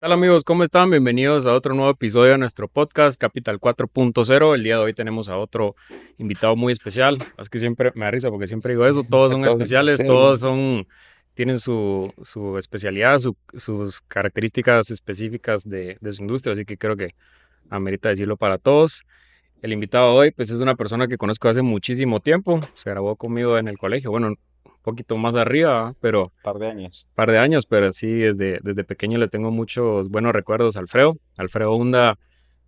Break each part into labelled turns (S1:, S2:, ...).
S1: Hola amigos, ¿cómo están? Bienvenidos a otro nuevo episodio de nuestro podcast Capital 4.0. El día de hoy tenemos a otro invitado muy especial. Es que siempre me da risa porque siempre digo eso, todos son
S2: Todo que
S1: especiales,
S2: hacer, güey.
S1: tienen su especialidad, sus características específicas de su industria, así que creo que amerita decirlo para todos. El invitado de hoy, pues es una persona que conozco hace muchísimo tiempo, se graduó conmigo en el colegio, bueno, un poquito más arriba, pero
S2: Par de años.
S1: par de años, pero sí, desde pequeño le tengo muchos buenos recuerdos a Alfredo. Alfredo Hunda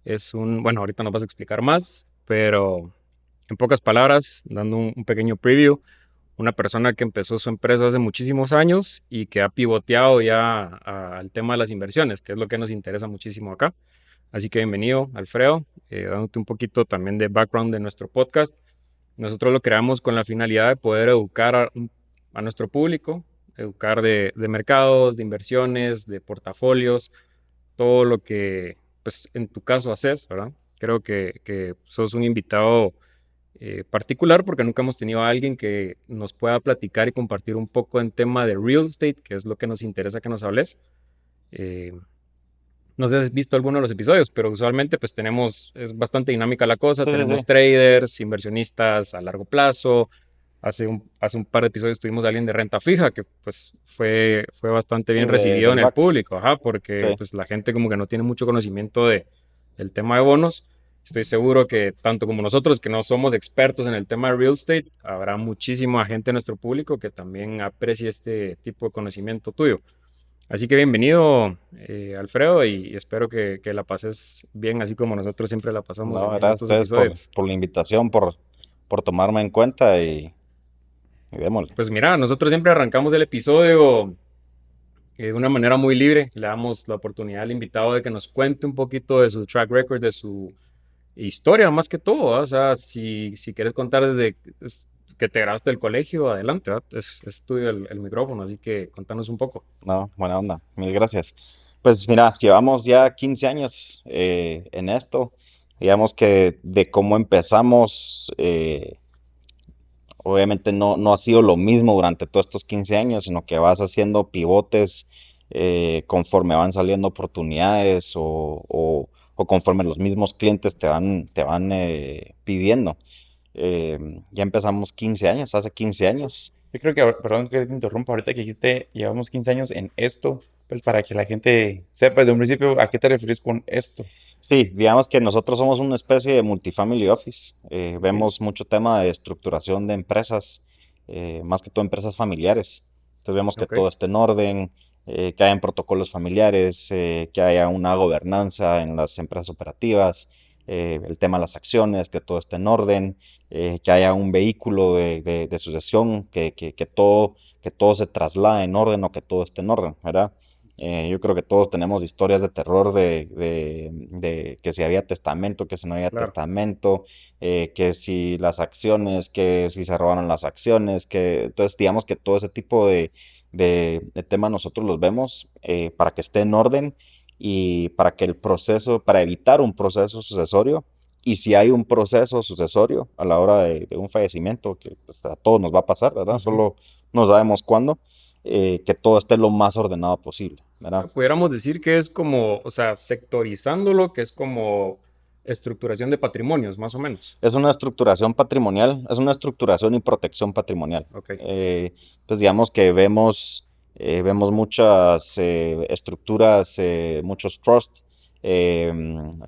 S1: es bueno, ahorita nos vas a explicar más, pero en pocas palabras, dando un pequeño preview, una persona que empezó su empresa hace muchísimos años y que ha pivoteado ya al tema de las inversiones, que es lo que nos interesa muchísimo acá. Así que bienvenido, Alfredo, dándote un poquito también de background de nuestro podcast. Nosotros lo creamos con la finalidad de poder educar a nuestro público, educar de mercados, de inversiones, de portafolios, todo lo que, pues, en tu caso haces, ¿verdad? Creo que sos un invitado particular porque nunca hemos tenido a alguien que nos pueda platicar y compartir un poco en tema de real estate, que es lo que nos interesa que nos hables. Eh, no sé si has visto alguno de los episodios, pero usualmente pues es bastante dinámica la cosa,
S2: Sí, sí,
S1: tenemos
S2: sí.
S1: traders, inversionistas a largo plazo. Hace un par de episodios tuvimos a alguien de renta fija que pues fue bastante
S2: Sí,
S1: bien recibido
S2: del
S1: en el
S2: back.
S1: público, ajá, porque
S2: Sí.
S1: pues la gente como que no tiene mucho conocimiento del tema de bonos. Estoy seguro que tanto como nosotros que no somos expertos en el tema de real estate, habrá muchísima gente en nuestro público que también aprecie este tipo de conocimiento tuyo. Así que bienvenido, Alfredo, y espero que la pases bien, así como nosotros siempre la pasamos
S2: No,
S1: en
S2: gracias a
S1: estos
S2: ustedes
S1: episodios.
S2: por la invitación, por tomarme en cuenta y démosle.
S1: Pues mira, nosotros siempre arrancamos el episodio de una manera muy libre. Le damos la oportunidad al invitado de que nos cuente un poquito de su track record, de su historia, más que todo, ¿verdad? O sea, si quieres contar que te graduaste del colegio, adelante, ¿verdad? Es tuyo el micrófono, así que contanos un poco.
S2: No, buena onda. Mil gracias. Pues mira, llevamos ya 15 años en esto. Digamos que de cómo empezamos, obviamente no ha sido lo mismo durante todos estos 15 años, sino que vas haciendo pivotes conforme van saliendo oportunidades o conforme los mismos clientes te van pidiendo. Ya empezamos 15 años, hace 15 años.
S3: Yo creo que, perdón que te interrumpa, ahorita que dijiste, llevamos 15 años en esto, pues para que la gente sepa desde un principio a qué te refieres con esto.
S2: Sí, digamos que nosotros somos una especie de multifamily office.
S3: Ok,
S2: Vemos mucho tema de estructuración de empresas, más que todo empresas familiares. Entonces vemos que
S1: Ok,
S2: todo esté en orden, que hayan protocolos familiares, que haya una gobernanza en las empresas operativas, el tema de las acciones, que todo esté en orden, que haya un vehículo de sucesión, que todo se traslade en orden o que todo esté en orden, ¿verdad? Yo creo que todos tenemos historias de terror de que si había testamento, que si no había
S1: claro.
S2: testamento, que si las acciones, que si se robaron las acciones, que entonces digamos que todo ese tipo de temas nosotros los vemos para que esté en orden y para que el proceso, para evitar un proceso sucesorio. Y si hay un proceso sucesorio a la hora de un fallecimiento, que pues, a todos nos va a pasar, ¿verdad?
S1: Ujú.
S2: Solo no sabemos cuándo, que todo esté lo más ordenado posible,
S1: O sea,
S2: ¿verdad?
S1: pudiéramos decir que es como, o sea, sectorizándolo, que es como estructuración de patrimonios, más o menos.
S2: Es una estructuración patrimonial, es una estructuración y protección patrimonial.
S1: Ok,
S2: Pues digamos que vemos muchas estructuras, muchos trust, eh,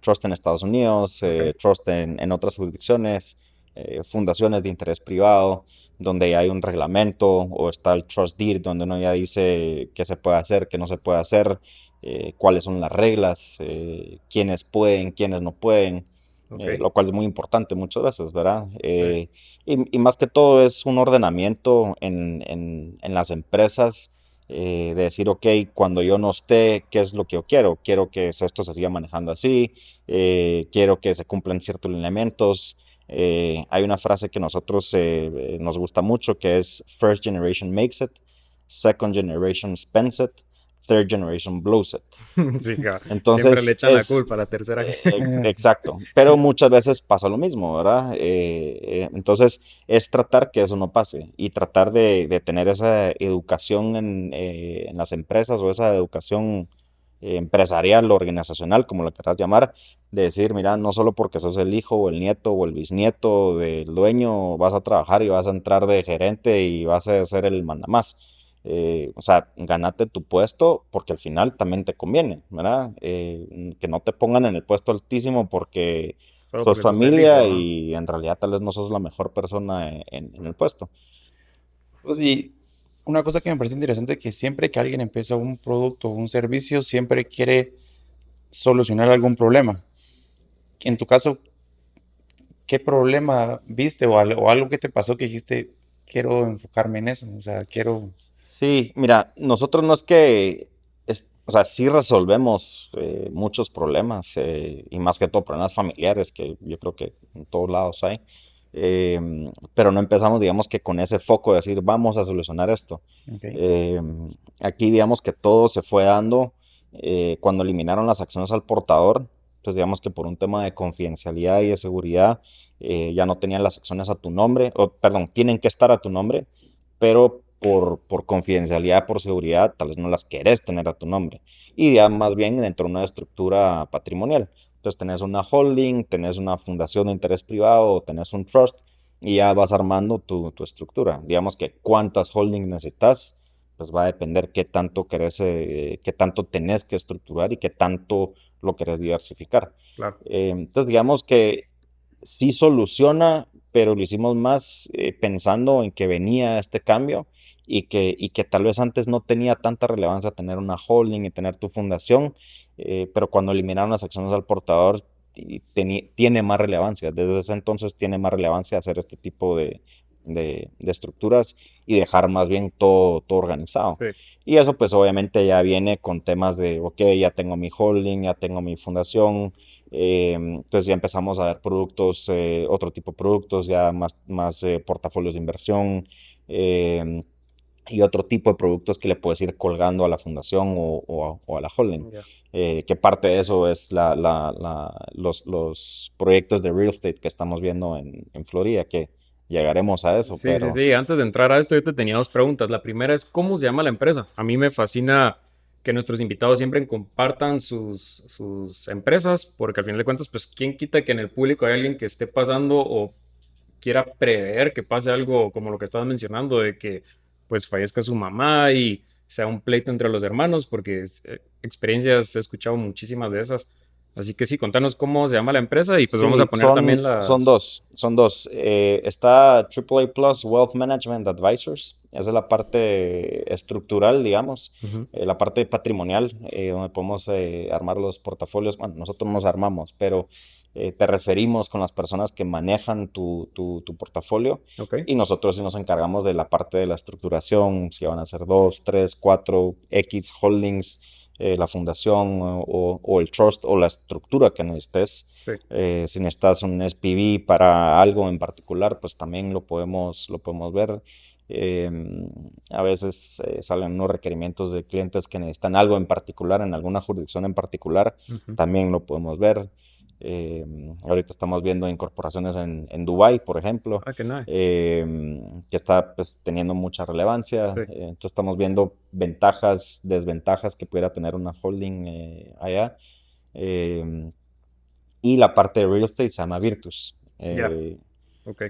S2: trust en Estados Unidos,
S1: ok,
S2: trust en otras jurisdicciones, fundaciones de interés privado, donde hay un reglamento, o está el trust deed, donde uno ya dice qué se puede hacer, qué no se puede hacer, cuáles son las reglas, quiénes pueden, quiénes no pueden,
S1: ok,
S2: lo cual es muy importante muchas veces, ¿verdad?
S1: sí,
S2: Y más que todo es un ordenamiento en las empresas, de decir, ok, cuando yo no esté, ¿qué es lo que yo quiero? Quiero que esto se siga manejando así, quiero que se cumplan ciertos lineamientos. Hay una frase que nosotros nos gusta mucho que es First Generation makes it, Second Generation spends it, Third Generation blows it.
S1: sí, claro. Siempre le
S2: Entonces
S1: echan la culpa a la tercera.
S2: exacto, pero muchas veces pasa lo mismo, ¿verdad? Entonces es tratar que eso no pase y tratar de tener esa educación en las empresas o esa educación empresarial o organizacional, como lo querrás llamar, de decir, mira, no solo porque sos el hijo o el nieto o el bisnieto del dueño vas a trabajar y vas a entrar de gerente y vas a ser el mandamás. O sea, ganate tu puesto porque al final también te conviene, ¿verdad? Que no te pongan en el puesto altísimo porque
S1: Solo
S2: sos
S1: porque sos el hijo,
S2: familia
S1: ¿ah?
S2: y en realidad tal vez no sos la mejor persona en el puesto.
S3: Pues, y una cosa que me parece interesante es que siempre que alguien empieza un producto o un servicio, siempre quiere solucionar algún problema. En tu caso, ¿qué problema viste o algo que te pasó que dijiste, quiero enfocarme en eso? O sea, quiero...
S2: Sí, mira, nosotros no es que, o sea, sí resolvemos muchos problemas y más que todo problemas familiares que yo creo que en todos lados hay, pero no empezamos, digamos que con ese foco de decir, vamos a solucionar esto.
S3: Ok,
S2: Eh, Aquí, digamos que todo se fue dando cuando eliminaron las acciones al portador, pues digamos que por un tema de confidencialidad y de seguridad, ya no tenían las acciones a tu nombre, o perdón, tienen que estar a tu nombre pero por confidencialidad, por seguridad, tal vez no las querés tener a tu nombre. Y ya más bien dentro de una estructura patrimonial. Entonces tenés una holding, tenés una fundación de interés privado, tenés un trust y ya vas armando tu estructura. Digamos que cuántas holdings necesitas, pues va a depender qué tanto querés, qué tanto tenés que estructurar y qué tanto lo querés diversificar.
S1: Claro.
S2: Entonces digamos que sí soluciona, pero lo hicimos más pensando en que venía este cambio y que tal vez antes no tenía tanta relevancia tener una holding y tener tu fundación, pero cuando eliminaron las acciones al portador tiene más relevancia. Desde ese entonces tiene más relevancia hacer este tipo de estructuras y dejar más bien todo organizado.
S1: Sí.
S2: Y eso pues obviamente ya viene con temas de, ok, ya tengo mi holding, ya tengo mi fundación, entonces ya empezamos a ver productos, otro tipo de productos, ya más portafolios de inversión eh, y otro tipo de productos que le puedes ir colgando a la fundación o a la holding.
S1: Ya.
S2: Que parte de eso es los proyectos de real estate que estamos viendo en Florida, que llegaremos a eso,
S1: Sí, sí,
S2: pero
S1: sí. Antes de entrar a esto, yo te tenía dos preguntas. La primera es, ¿cómo se llama la empresa? A mí me fascina que nuestros invitados siempre compartan sus empresas, porque al final de cuentas, pues, ¿quién quita que en el público hay alguien que esté pasando o quiera prever que pase algo como lo que estabas mencionando, de que, pues, fallezca su mamá y sea un pleito entre los hermanos? Porque experiencias he escuchado muchísimas de esas. Así que sí, contanos cómo se llama la empresa y pues vamos a
S2: sí,
S1: poner también
S2: son
S1: las...
S2: dos, son dos. Está AAA Plus Wealth Management Advisors, esa es la parte estructural, digamos,
S1: Ujú.
S2: la parte patrimonial, donde podemos armar los portafolios. Bueno, nosotros nos armamos, pero te referimos con las personas que manejan tu portafolio
S1: Ok.
S2: y nosotros sí nos encargamos de la parte de la estructuración, si van a ser dos, tres, cuatro, X holdings, la fundación o el trust o la estructura que necesites.
S1: Sí.
S2: Si necesitas un SPV para algo en particular, pues también lo podemos ver. Eh, a veces salen unos requerimientos de clientes que necesitan algo en particular, en alguna jurisdicción en particular,
S1: Ujú.
S2: también lo podemos ver. Eh, Ahorita estamos viendo incorporaciones en Dubái, por ejemplo,
S1: Ah, qué nice.
S2: que está pues, teniendo mucha relevancia.
S1: Sí.
S2: Entonces estamos viendo ventajas, desventajas que pudiera tener una holding allá. Eh, y la parte de real estate se llama Virtus.
S1: Ya. Ok.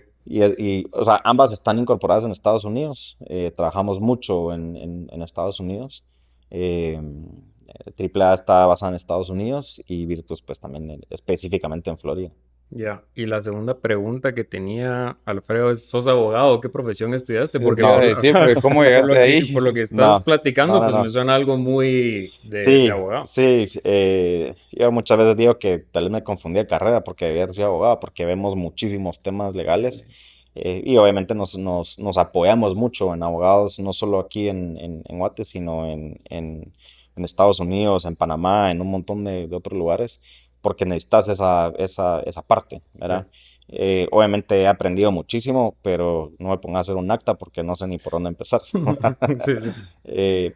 S2: O sea, ambas están incorporadas en Estados Unidos. Trabajamos mucho en Estados Unidos. Eh, AAA está basada en Estados Unidos y Virtus pues también específicamente en Florida.
S1: Ya. Y la segunda pregunta que tenía, Alfredo, es, ¿sos abogado? ¿Qué profesión estudiaste?
S3: Eso te
S1: Porque
S3: iba a
S2: No,
S3: decir, porque ¿cómo llegaste
S1: por lo que
S3: ahí?
S1: estás
S2: no, no,
S1: platicando,
S2: no,
S1: pues me
S2: no.
S1: suena algo muy de
S2: Sí,
S1: abogado.
S2: sí. Yo muchas veces digo que tal vez me confundí de carrera porque debía haber sido abogado, porque vemos muchísimos temas legales y obviamente nos apoyamos mucho en abogados, no solo aquí en Guate, sino en Estados Unidos, en Panamá, en un montón de otros lugares, porque necesitas esa parte,
S1: Sí.
S2: ¿verdad? Obviamente he aprendido muchísimo, pero no me pongo a hacer un acta porque no sé ni por dónde empezar.
S1: Sí, sí.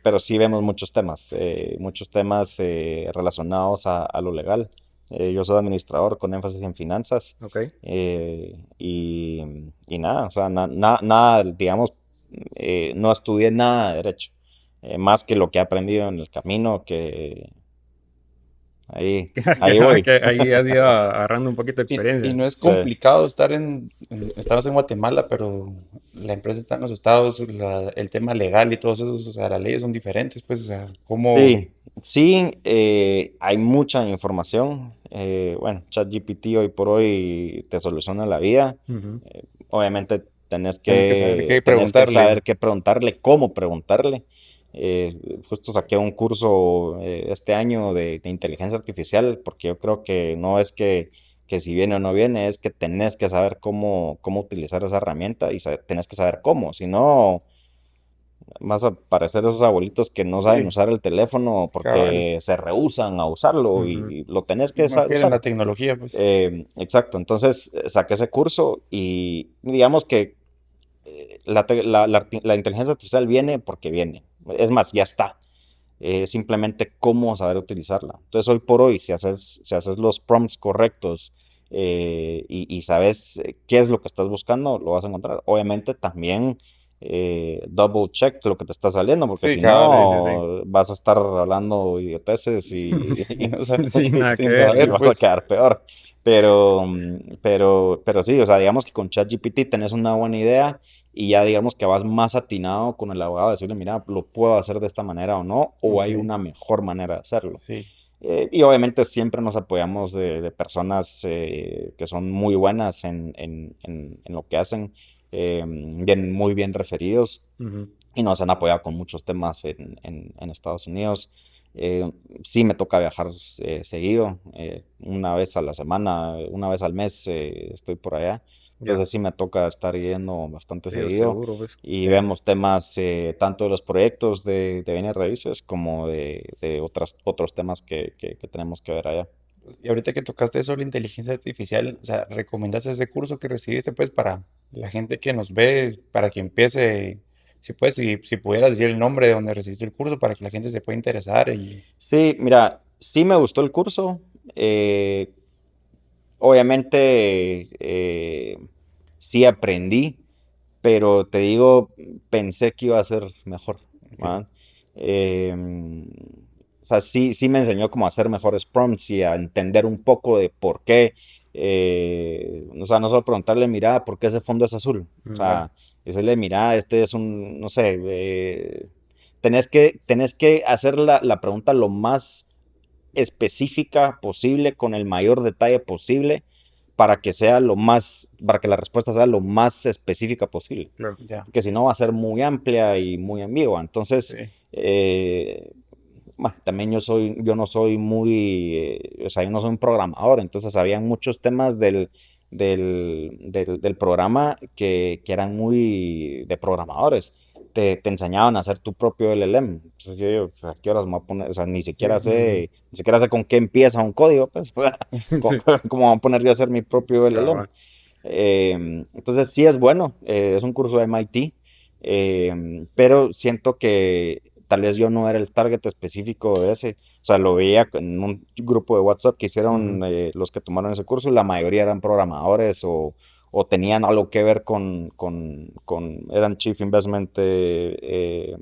S2: Pero sí vemos muchos temas relacionados a lo legal. Yo soy administrador con énfasis en finanzas
S1: Ok.
S2: y nada, o sea, nada, digamos, no estudié nada de derecho, más que lo que he aprendido en el camino, que ahí voy.
S1: Que ahí has ido agarrando un poquito de
S3: Y
S1: experiencia.
S3: no es
S2: Sí.
S3: complicado estar estamos en Guatemala, pero la empresa está en los estados, el tema legal y todos esos, o sea, las leyes son diferentes, pues, o sea, ¿cómo?
S2: Sí, sí, hay mucha información. Bueno, ChatGPT hoy por hoy te soluciona la vida.
S1: Ujú.
S2: Obviamente
S3: Tengo que saber qué
S2: tenés que
S3: preguntarle.
S2: saber qué preguntarle, cómo preguntarle. Justo saqué un curso este año de inteligencia artificial, porque yo creo que no es que si viene o no viene, es que tenés que saber cómo utilizar esa herramienta y tenés que saber cómo. Si no, vas a parecer esos abuelitos que no saben
S3: Sí,
S2: usar el teléfono
S3: cabal.
S2: porque se rehúsan a usarlo
S1: Ujú.
S2: y lo tenés que
S3: No
S2: saber
S3: quieren
S2: usar.
S3: la tecnología, pues.
S2: Exacto, entonces saqué ese curso y digamos que la inteligencia artificial viene porque viene. Es más, ya está. Simplemente cómo saber utilizarla. Entonces, hoy por hoy, si haces los prompts correctos y sabes qué es lo que estás buscando, lo vas a encontrar. Obviamente, también double check lo que te está saliendo, porque
S3: Sí,
S2: si
S3: cabal, sí, sí, sí.
S2: no, vas a estar hablando idioteces
S3: O sea,
S1: Sin nada que
S3: sin
S1: ver.
S2: y
S3: saber,
S2: vas a
S3: pues.
S2: quedar peor. Pero sí, o sea, digamos que con ChatGPT tenés una buena idea y ya digamos que vas más atinado con el abogado a decirle, mira, lo puedo hacer de esta manera o no, o
S3: Ok,
S2: hay una mejor manera de hacerlo.
S3: sí.
S2: Y obviamente siempre nos apoyamos de personas que son muy buenas en lo que hacen, muy bien referidos
S1: Ujú.
S2: y nos han apoyado con muchos temas en Estados Unidos. Sí me toca viajar seguido, una vez a la semana, una vez al mes estoy por allá.
S1: Ya,
S2: Entonces sí me toca estar yendo bastante
S1: sí,
S2: seguido
S1: seguro, pues.
S2: y
S3: Sí.
S2: vemos temas tanto de los proyectos de bienes raíces como de otros temas que tenemos que ver allá.
S3: Y ahorita que tocaste eso, la inteligencia artificial, o sea, ¿recomendaste ese curso que recibiste, pues, para la gente que nos ve, para que empiece, si puedes, si pudieras decir el nombre de donde recibiste el curso, para que la gente se pueda interesar y...
S2: Sí, mira, sí me gustó el curso. eh, Obviamente, sí aprendí, pero te digo, pensé que iba a ser mejor,
S3: Ok,
S2: ¿va? Em, o sea, sí me enseñó cómo hacer mejores prompts y a entender un poco de por qué. O sea, no solo preguntarle, mira, ¿por qué ese fondo es azul? O
S1: Ujú.
S2: sea, decirle, mira, este es un, no sé, tenés que hacer la pregunta lo más específica posible, con el mayor detalle posible, para que la respuesta sea lo más específica posible.
S1: Claro.
S3: ya,
S2: Porque si no va a ser muy amplia y muy ambigua. Entonces,
S3: sí,
S2: bueno, también yo no soy muy, o sea, yo no soy un programador, entonces habían muchos temas del programa que eran muy de programadores. Te enseñaban a hacer tu propio LLM. Entonces yo digo, o sea, ¿a qué horas me voy a poner? O sea,
S1: Ujú.
S2: ni siquiera sé con qué empieza un código, pues,
S1: Sí,
S2: ¿cómo voy a poner yo a hacer mi propio LLM?
S1: cabal.
S2: Entonces sí es bueno, es un curso de MIT, pero siento que tal vez yo no era el target específico de ese. O sea, lo veía en un grupo de WhatsApp que
S1: Ujú.
S2: hicieron los que tomaron ese curso y la mayoría eran programadores o tenían algo que ver eran Chief Investment de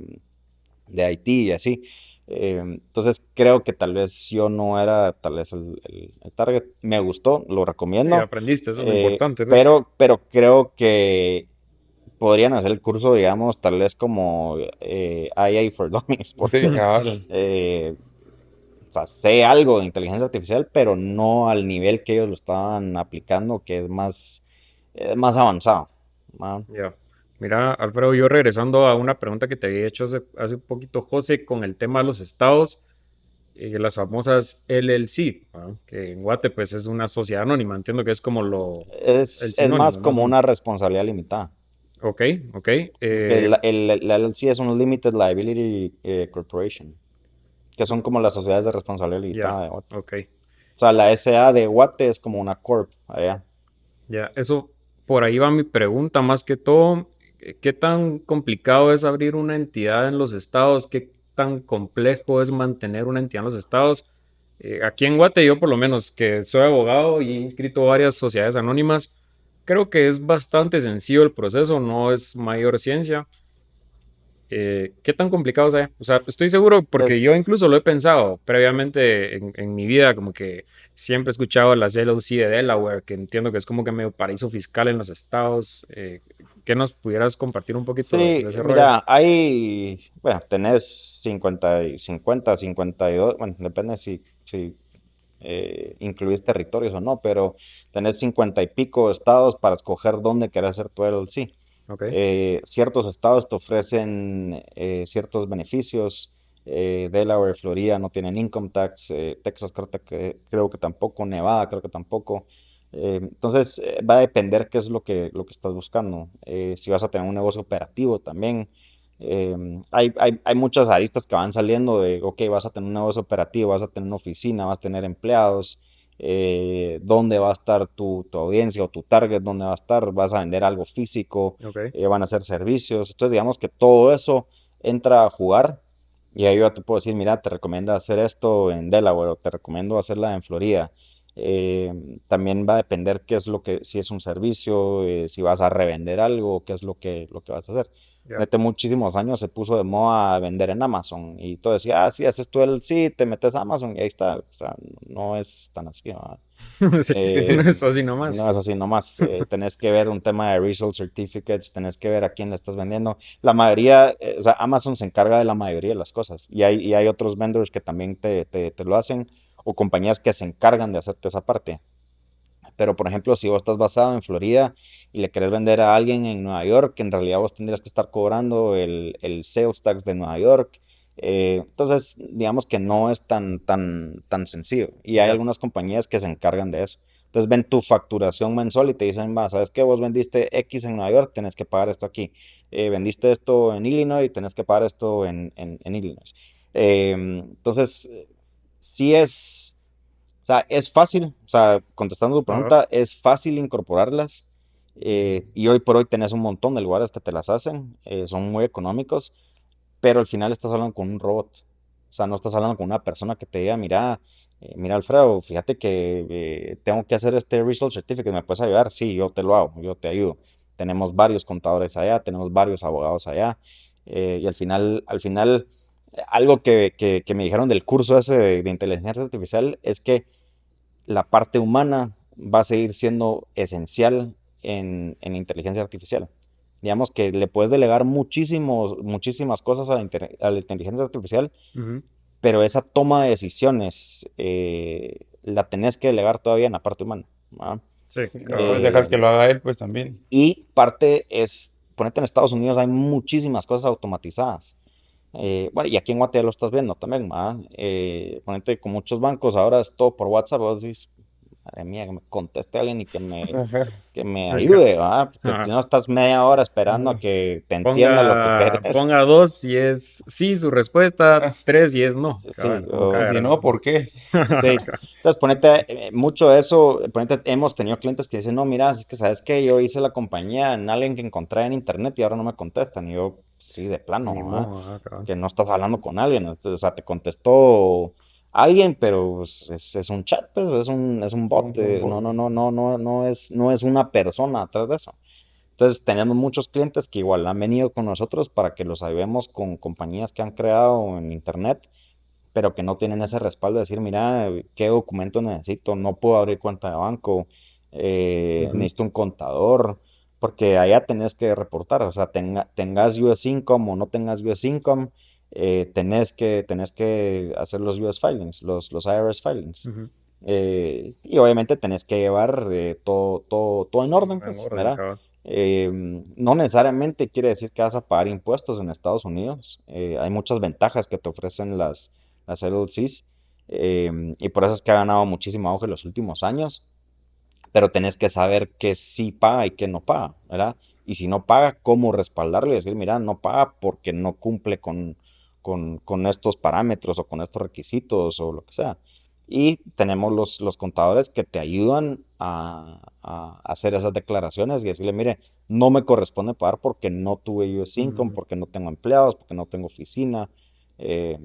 S2: IT y así. Entonces creo que tal vez yo no era tal vez el target. Me gustó, lo
S1: Sí,
S2: recomiendo,
S1: aprendiste, eso es lo importante, pues.
S2: pero creo que podrían hacer el curso, digamos, tal vez como IA for Dummies,
S3: sí,
S2: porque
S3: cabal.
S2: o sea, sé algo de inteligencia artificial, pero no al nivel que ellos lo estaban aplicando, que es más avanzado. ¿Va?
S1: Ya. Mira, Alfredo, yo regresando a una pregunta que te había hecho hace un poquito, José, con el tema de los estados, las famosas LLC, ¿va? Que en Guate pues es una sociedad anónima, entiendo que es como el
S2: Es más
S1: sinónimo, más o
S2: como
S1: menos.
S2: una responsabilidad limitada.
S1: Ok, ok,
S2: Que la LLC es un Limited Liability Corporation, que son como las sociedades de responsabilidad
S1: ya,
S2: limitada de Guate.
S1: ok,
S2: O sea, la SA de Guate es como una corp allá.
S1: ya, eso, por ahí va mi pregunta, más que todo, ¿qué tan complicado es abrir una entidad en los estados? ¿Qué tan complejo es mantener una entidad en los estados? Aquí en Guate, yo por lo menos que soy abogado y he inscrito varias sociedades anónimas, creo que es bastante sencillo el proceso, no es mayor ciencia. ¿Qué tan complicado sea? O sea, estoy seguro porque yo
S2: Es,
S1: incluso lo he pensado previamente en mi vida, como que siempre he escuchado las LLC de Delaware, que entiendo que es como que medio paraíso fiscal en los estados. ¿Qué nos pudieras compartir un poquito
S2: sí,
S1: de ese rollo?
S2: mira, bueno, tenés 52, bueno, depende si incluís territorios o no, pero tenés 50 y pico estados para escoger dónde querés hacer tu LLC.
S1: Ok,
S2: Ciertos estados te ofrecen ciertos beneficios. Delaware, Florida no tienen income tax. Texas creo que tampoco. Nevada creo que tampoco. Entonces va a depender qué es lo que estás buscando. Si vas a tener un negocio operativo también. Hay muchas aristas que van saliendo de, ok, vas a tener un negocio operativo, vas a tener una oficina, vas a tener empleados, dónde va a estar tu audiencia o tu target, dónde va a estar, vas a vender algo físico,
S1: ok.
S2: van a hacer servicios. Entonces, digamos que todo eso entra a jugar y ahí yo te puedo decir, mira, te recomiendo hacer esto en Delaware o te recomiendo hacerla en Florida. También va a depender qué es si es un servicio, si vas a revender algo, qué es lo que vas a hacer.
S1: Ya.
S2: Hace muchísimos años se puso de moda vender en Amazon y todo decía, sí, haces tú sí, te metes a Amazon y ahí está. O sea, no es tan así, ¿verdad?
S1: Sí, no
S2: Eh,
S1: es así nomás.
S2: no es así nomás. Tenés que ver un tema de resale certificates, tenés que ver a quién le estás vendiendo. La mayoría, o sea, Amazon se encarga de la mayoría de las cosas y hay otros vendors que también te lo hacen o compañías que se encargan de hacerte esa parte. Pero, por ejemplo, si vos estás basado en Florida y le querés vender a alguien en Nueva York, en realidad vos tendrías que estar cobrando el sales tax de Nueva York. Entonces, digamos que no es tan sencillo. Y hay
S1: Ya.
S2: algunas compañías que se encargan de eso. Entonces, ven tu facturación mensual y te dicen, va, ¿sabes qué? Vos vendiste X en Nueva York, tenés que pagar esto aquí. Vendiste esto en Illinois, tenés que pagar esto en Illinois. Entonces, sí o sea, es fácil, o sea, contestando tu
S1: Ajá.
S2: pregunta, es fácil incorporarlas. Y hoy por hoy tenés un montón de lugares que te las hacen, son muy económicos, pero al final estás hablando con un robot. O sea, no estás hablando con una persona que te diga, mira Alfredo, fíjate que tengo que hacer este Result Certificate, ¿me puedes ayudar? Sí, yo te lo hago, yo te ayudo. Tenemos varios contadores allá, tenemos varios abogados allá. Y al final, algo que me dijeron del curso ese de inteligencia artificial es que la parte humana va a seguir siendo esencial en inteligencia artificial. Digamos que le puedes delegar muchísimas cosas a la inteligencia artificial,
S1: Ujú.
S2: pero esa toma de decisiones la tenés que delegar todavía en la parte humana, ¿va?
S1: Sí,
S3: Si no puedes
S1: cabal.
S3: dejar que
S2: Eh,
S3: lo haga él, pues también.
S2: y parte es, ponete en Estados Unidos hay muchísimas cosas automatizadas. Bueno, y aquí en Guatemala lo estás viendo también, ¿va? Ponete con muchos bancos, ahora es todo por WhatsApp, vos decís, madre mía, que me conteste alguien y que me,
S3: Ajá.
S2: que me
S1: Sí,
S2: ayude, ¿va? Porque si
S1: ajá.
S2: no estás media hora esperando a
S3: Ajá.
S2: que te entienda lo que querés.
S1: Ponga dos si es sí su respuesta,
S3: Ah,
S1: tres si es no.
S2: Sí,
S1: Cabal, como
S3: y
S1: cada
S3: si
S1: rato.
S3: no, ¿por qué?
S2: sí. Entonces, ponete mucho de eso, ponete, hemos tenido clientes que dicen, no, mira, es que sabes que yo hice la compañía en alguien que encontré en internet y ahora no me contestan. Y yo, sí, de plano,
S1: Ni
S2: ¿va?
S1: modo, ajá, cabal.
S2: Que no estás hablando con alguien, o sea, te contestó alguien, pero pues, es un chat, pues, es un
S3: Sí,
S2: bot, no es una persona atrás de eso. Entonces, tenemos muchos clientes que igual han venido con nosotros para que los ayudemos con compañías que han creado en internet, pero que no tienen ese respaldo de decir, mira, ¿qué documento necesito? No puedo abrir cuenta de banco,
S3: Ujú.
S2: necesito un contador, porque allá tenés que reportar, o sea, tengas US Income o no tengas US Income, tenés que hacer los US filings, los IRS filings.
S1: Ujú.
S2: Y obviamente tenés que llevar todo en
S1: Sí,
S2: orden,
S1: en
S2: pues,
S1: orden,
S2: ¿verdad?
S1: cabal.
S2: No necesariamente quiere decir que vas a pagar impuestos en Estados Unidos. Hay muchas ventajas que te ofrecen las LLCs, y por eso es que ha ganado muchísimo auge en los últimos años, pero tenés que saber qué sí paga y qué no paga, ¿verdad? Y si no paga, cómo respaldarlo y decir, mira, no paga porque no cumple con estos parámetros o con estos requisitos o lo que sea. Y tenemos los contadores que te ayudan a hacer esas declaraciones y decirle, mire, no me corresponde pagar porque no tuve US Income,
S1: Ujú.
S2: porque no tengo empleados, porque no tengo oficina. eh,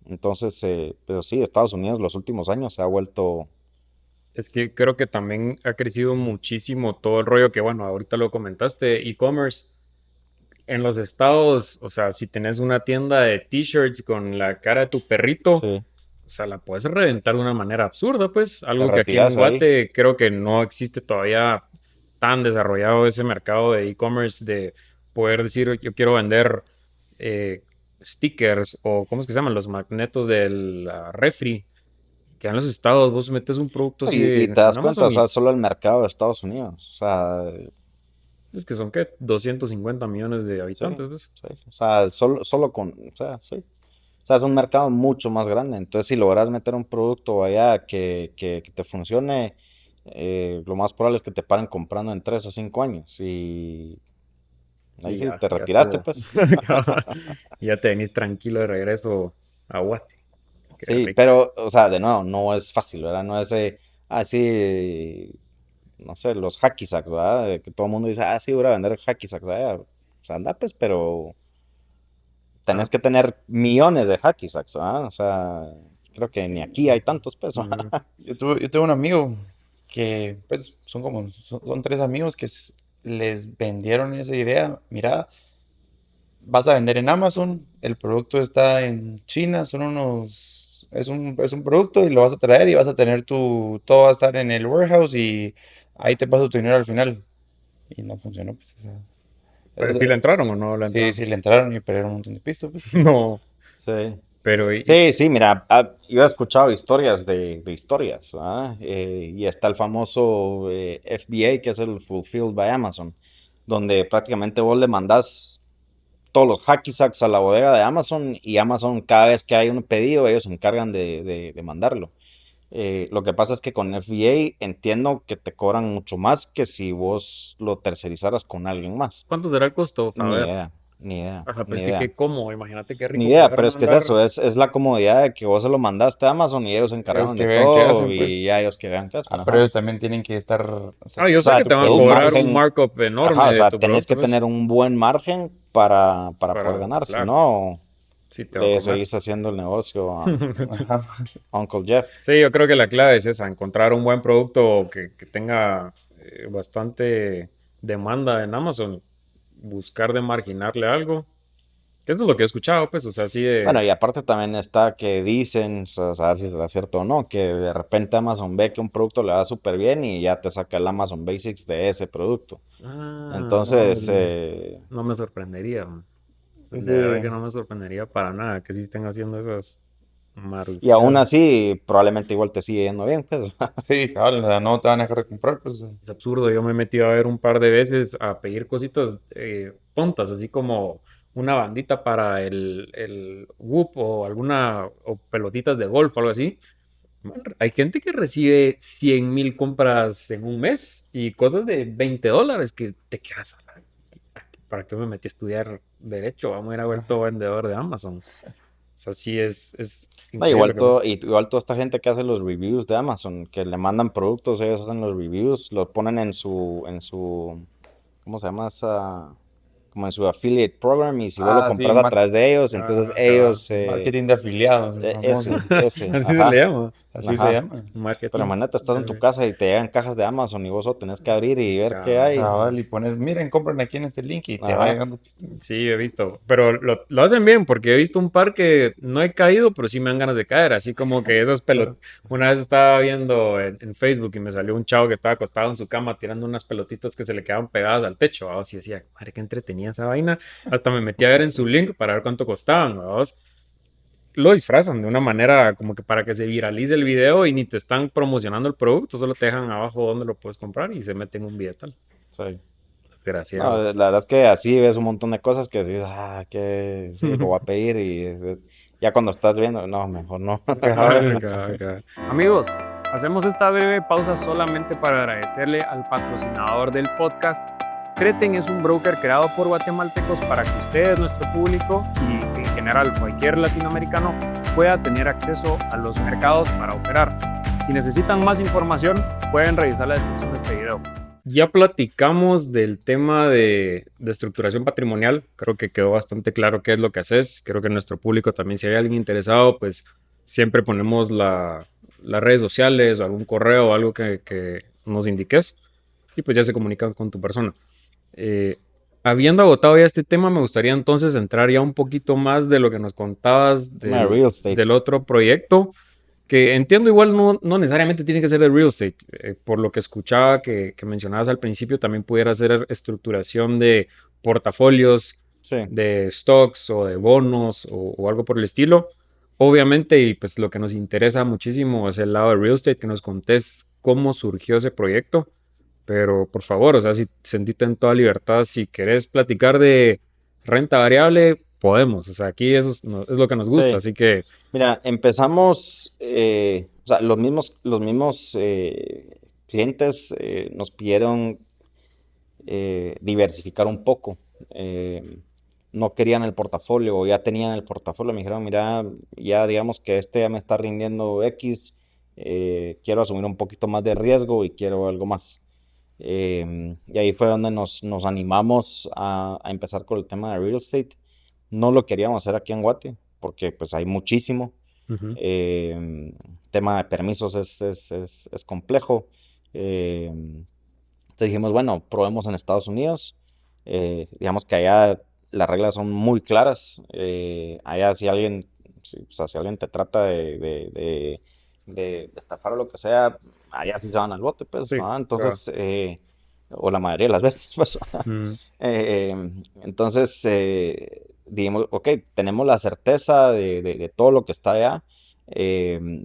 S2: entonces, pero sí, Estados Unidos los últimos años se ha vuelto.
S1: Es que creo que también ha crecido muchísimo todo el rollo que, bueno, ahorita lo comentaste, e-commerce. en los estados, o sea, si tenés una tienda de t-shirts con la cara de tu perrito,
S2: Sí,
S1: o sea, la puedes reventar de una manera absurda, pues.
S2: te
S1: Algo que aquí en
S2: retiras ahí.
S1: Guate creo que no existe todavía tan desarrollado ese mercado de e-commerce de poder decir, yo quiero vender eh, stickers o, ¿cómo es que se llaman? Los magnetos del refri. Que en los estados vos metes un producto así
S2: Y te
S1: en
S2: das cuenta, o
S1: Amazon
S2: sea,
S1: y
S2: solo el mercado de Estados Unidos. O sea,
S1: es que son, ¿qué? 250 millones de
S2: sí,
S1: habitantes, ¿ves?
S2: sí. O sea, solo con, o sea, sí. O sea, es un mercado mucho más grande. Entonces, si logras meter un producto allá que te funcione, lo más probable es que te paren comprando en 3 o 5 años. Y ahí
S1: Y
S2: sí,
S1: ya,
S2: te
S1: ya
S2: retiraste,
S1: estuvo.
S2: pues.
S1: Y ya te venís tranquilo de regreso a Guate. Qué
S2: Sí,
S1: rico.
S2: pero, o sea, de nuevo, no es fácil, ¿verdad? No es, sí, no sé, los hacky sacks, ¿verdad? Que todo el mundo dice, sí, voy a vender hacky sacks, ¿verdad? O sea, anda, pues, pero
S1: Ah,
S2: tenés que tener millones de hacky sacks, ¿verdad? O sea, creo que ni aquí hay tantos, pues.
S1: ujú.
S3: Yo tuve un amigo que, pues, son tres amigos que les vendieron esa idea. Mira, vas a vender en Amazon, el producto está en China, es un producto y lo vas a traer y vas a tener todo va a estar en el warehouse y ahí te paso tu dinero al final. Y no funcionó, pues, o sea,
S1: Pero
S3: es-
S1: sí le entraron o no le
S3: sí,
S1: entraron.
S3: sí le entraron y perdieron un montón de pisto, pues.
S1: No,
S2: Sí.
S1: pero
S2: Sí, sí, mira, yo he escuchado historias de historias, ¿verdad? Y está el famoso FBA, que es el Fulfilled by Amazon, donde prácticamente vos le mandás todos los hacky sacks a la bodega de Amazon y Amazon cada vez que hay un pedido ellos se encargan de mandarlo. Lo que pasa es que con FBA entiendo que te cobran mucho más que si vos lo tercerizaras con alguien más.
S1: ¿cuánto será el costo? A
S2: Ni
S1: ver.
S2: idea, ni idea,
S1: Ajá, pero
S2: ni
S1: es que
S2: idea.
S1: qué cómodo. Imagínate qué
S2: Ni
S1: rico
S2: idea,
S1: poder
S2: pero es que es
S1: mandar.
S2: eso, es la comodidad de que vos se lo mandaste a Amazon y ellos se
S3: Ellos
S2: encargaron
S3: que
S2: de
S3: vean qué
S2: todo
S3: hacen,
S2: y
S3: pues.
S2: ya ellos que vean qué hacen,
S3: Pero
S2: ajá.
S3: ellos también tienen que estar, o sea,
S1: Ah, yo
S2: O
S1: sé
S2: sea,
S1: que te van a
S3: tu
S2: el
S1: cobrar un
S3: producto.
S2: margen,
S1: markup
S2: ajá,
S1: enorme
S2: o
S1: de
S2: sea,
S1: tu
S2: tenés
S1: producto,
S2: que
S1: pues,
S2: tener un buen margen para poder
S1: para,
S2: ganar, si
S1: claro,
S2: no,
S1: sí te va a
S2: le
S1: comer.
S2: seguís haciendo el negocio
S3: Ajá.
S2: a Uncle Jeff.
S1: Sí, yo creo que la clave es esa, encontrar un buen producto que tenga bastante demanda en Amazon, buscar de marginarle algo. Que eso es lo que he escuchado, pues, o sea, así
S2: Bueno,
S1: de...
S2: y aparte también está que dicen, o sea, saber si será cierto o no, que de repente Amazon ve que un producto le va súper bien y ya te saca el Amazon Basics de ese producto.
S1: Ah,
S2: Entonces,
S1: no me sorprendería, man. De verdad que
S3: Ese,
S1: no me sorprendería para nada que sí estén haciendo esas
S2: y aún
S1: marujeadas.
S2: así, probablemente igual te sigue yendo bien, pues.
S3: sí, cabal, o sea, no te van a dejar de comprar, pues. O sea,
S1: Es absurdo, yo me he metido a ver un par de veces a pedir cositas tontas, así como una bandita para el Whoop o alguna, o pelotitas de golf o algo así. Man, hay gente que recibe 100,000 compras en un mes y cosas de $20 que te quedas a ¿para qué me metí a estudiar derecho? Vamos a ir a ver todo vendedor de Amazon. O sea, sí es
S2: No,
S1: increíble que me...
S2: igual toda esta gente que hace los reviews de Amazon, que le mandan productos, ellos hacen los reviews, los ponen ¿cómo se llama esa? Como en su affiliate program, y si vos lo
S3: sí,
S2: compras a través de ellos, entonces
S1: Ah, cabal.
S2: ellos,
S3: marketing de afiliados, el famoso.
S2: ese,
S1: Así se le
S2: ajá,
S1: llama.
S3: Así se
S2: ajá.
S3: llama.
S2: Pero
S1: Marketing.
S2: imagínate, estás en tu casa y te llegan cajas de Amazon y vos solo tenés que abrir y ver qué
S1: Cabal,
S2: hay.
S3: Cabal, y pones, miren, compren aquí en este link y te va
S2: Ajá.
S3: llegando.
S1: sí, he visto. Pero lo hacen bien porque he visto un par que no he caído, pero sí me dan ganas de caer. Así como que esas pelotas. Una vez estaba viendo en Facebook y me salió un chavo que estaba acostado en su cama tirando unas pelotitas que se le quedaban pegadas al techo. Vamos, y decía, madre, qué entretenida esa vaina. Hasta me metí a ver en su link para ver cuánto costaban. Vamos. Lo disfrazan de una manera como que para que se viralice el video y ni te están promocionando el producto, solo te dejan abajo donde lo puedes comprar y se meten un billetal.
S2: Sí. No,
S1: Desgraciados.
S2: la verdad es que así ves un montón de cosas que dices, que sí, lo voy a pedir y ya cuando estás viendo, no, mejor no.
S3: Cabal.
S1: Amigos, hacemos esta breve pausa solamente para agradecerle al patrocinador del podcast. Treten es un broker creado por guatemaltecos para que ustedes, nuestro público y en general cualquier latinoamericano pueda tener acceso a los mercados para operar. Si necesitan más información, pueden revisar la descripción de este video. Ya platicamos del tema de estructuración patrimonial. Creo que quedó bastante claro qué es lo que haces. Creo que nuestro público también, si hay alguien interesado, pues siempre ponemos las redes sociales o algún correo o algo que nos indiques y pues ya se comunican con tu persona. Eh, habiendo agotado ya este tema, me gustaría entonces entrar ya un poquito más de lo que nos contabas
S2: Tema de real estate.
S1: del otro proyecto, que entiendo igual no necesariamente tiene que ser de real estate. Por lo que escuchaba que mencionabas al principio, también pudiera ser estructuración de portafolios,
S2: Sí,
S1: de stocks o de bonos o algo por el estilo. Obviamente, y pues lo que nos interesa muchísimo es el lado de real estate, que nos contés cómo surgió ese proyecto. Pero por favor, o sea, si sentite en toda libertad, si querés platicar de renta variable, podemos. O sea, aquí eso es lo que nos gusta.
S2: sí.
S1: Así que,
S2: Mira, empezamos, o sea, los mismos clientes nos pidieron diversificar un poco. No querían el portafolio o ya tenían el portafolio. Me dijeron, mira, ya digamos que este ya me está rindiendo X, quiero asumir un poquito más de riesgo y quiero algo más. Y ahí fue donde nos animamos a empezar con el tema de real estate. No lo queríamos hacer aquí en Guate porque pues hay muchísimo.
S1: ujú,
S2: Tema de permisos es complejo. Entonces dijimos, bueno, probemos en Estados Unidos. Digamos que allá las reglas son muy claras. Allá o sea, si alguien te trata de estafar o lo que sea, allá sí se van al bote, pues,
S1: sí,
S2: ¿no?
S1: claro.
S2: Entonces, o la mayoría de las veces, pues.
S1: Mm,
S2: Entonces, dijimos, ok, tenemos la certeza de todo lo que está allá.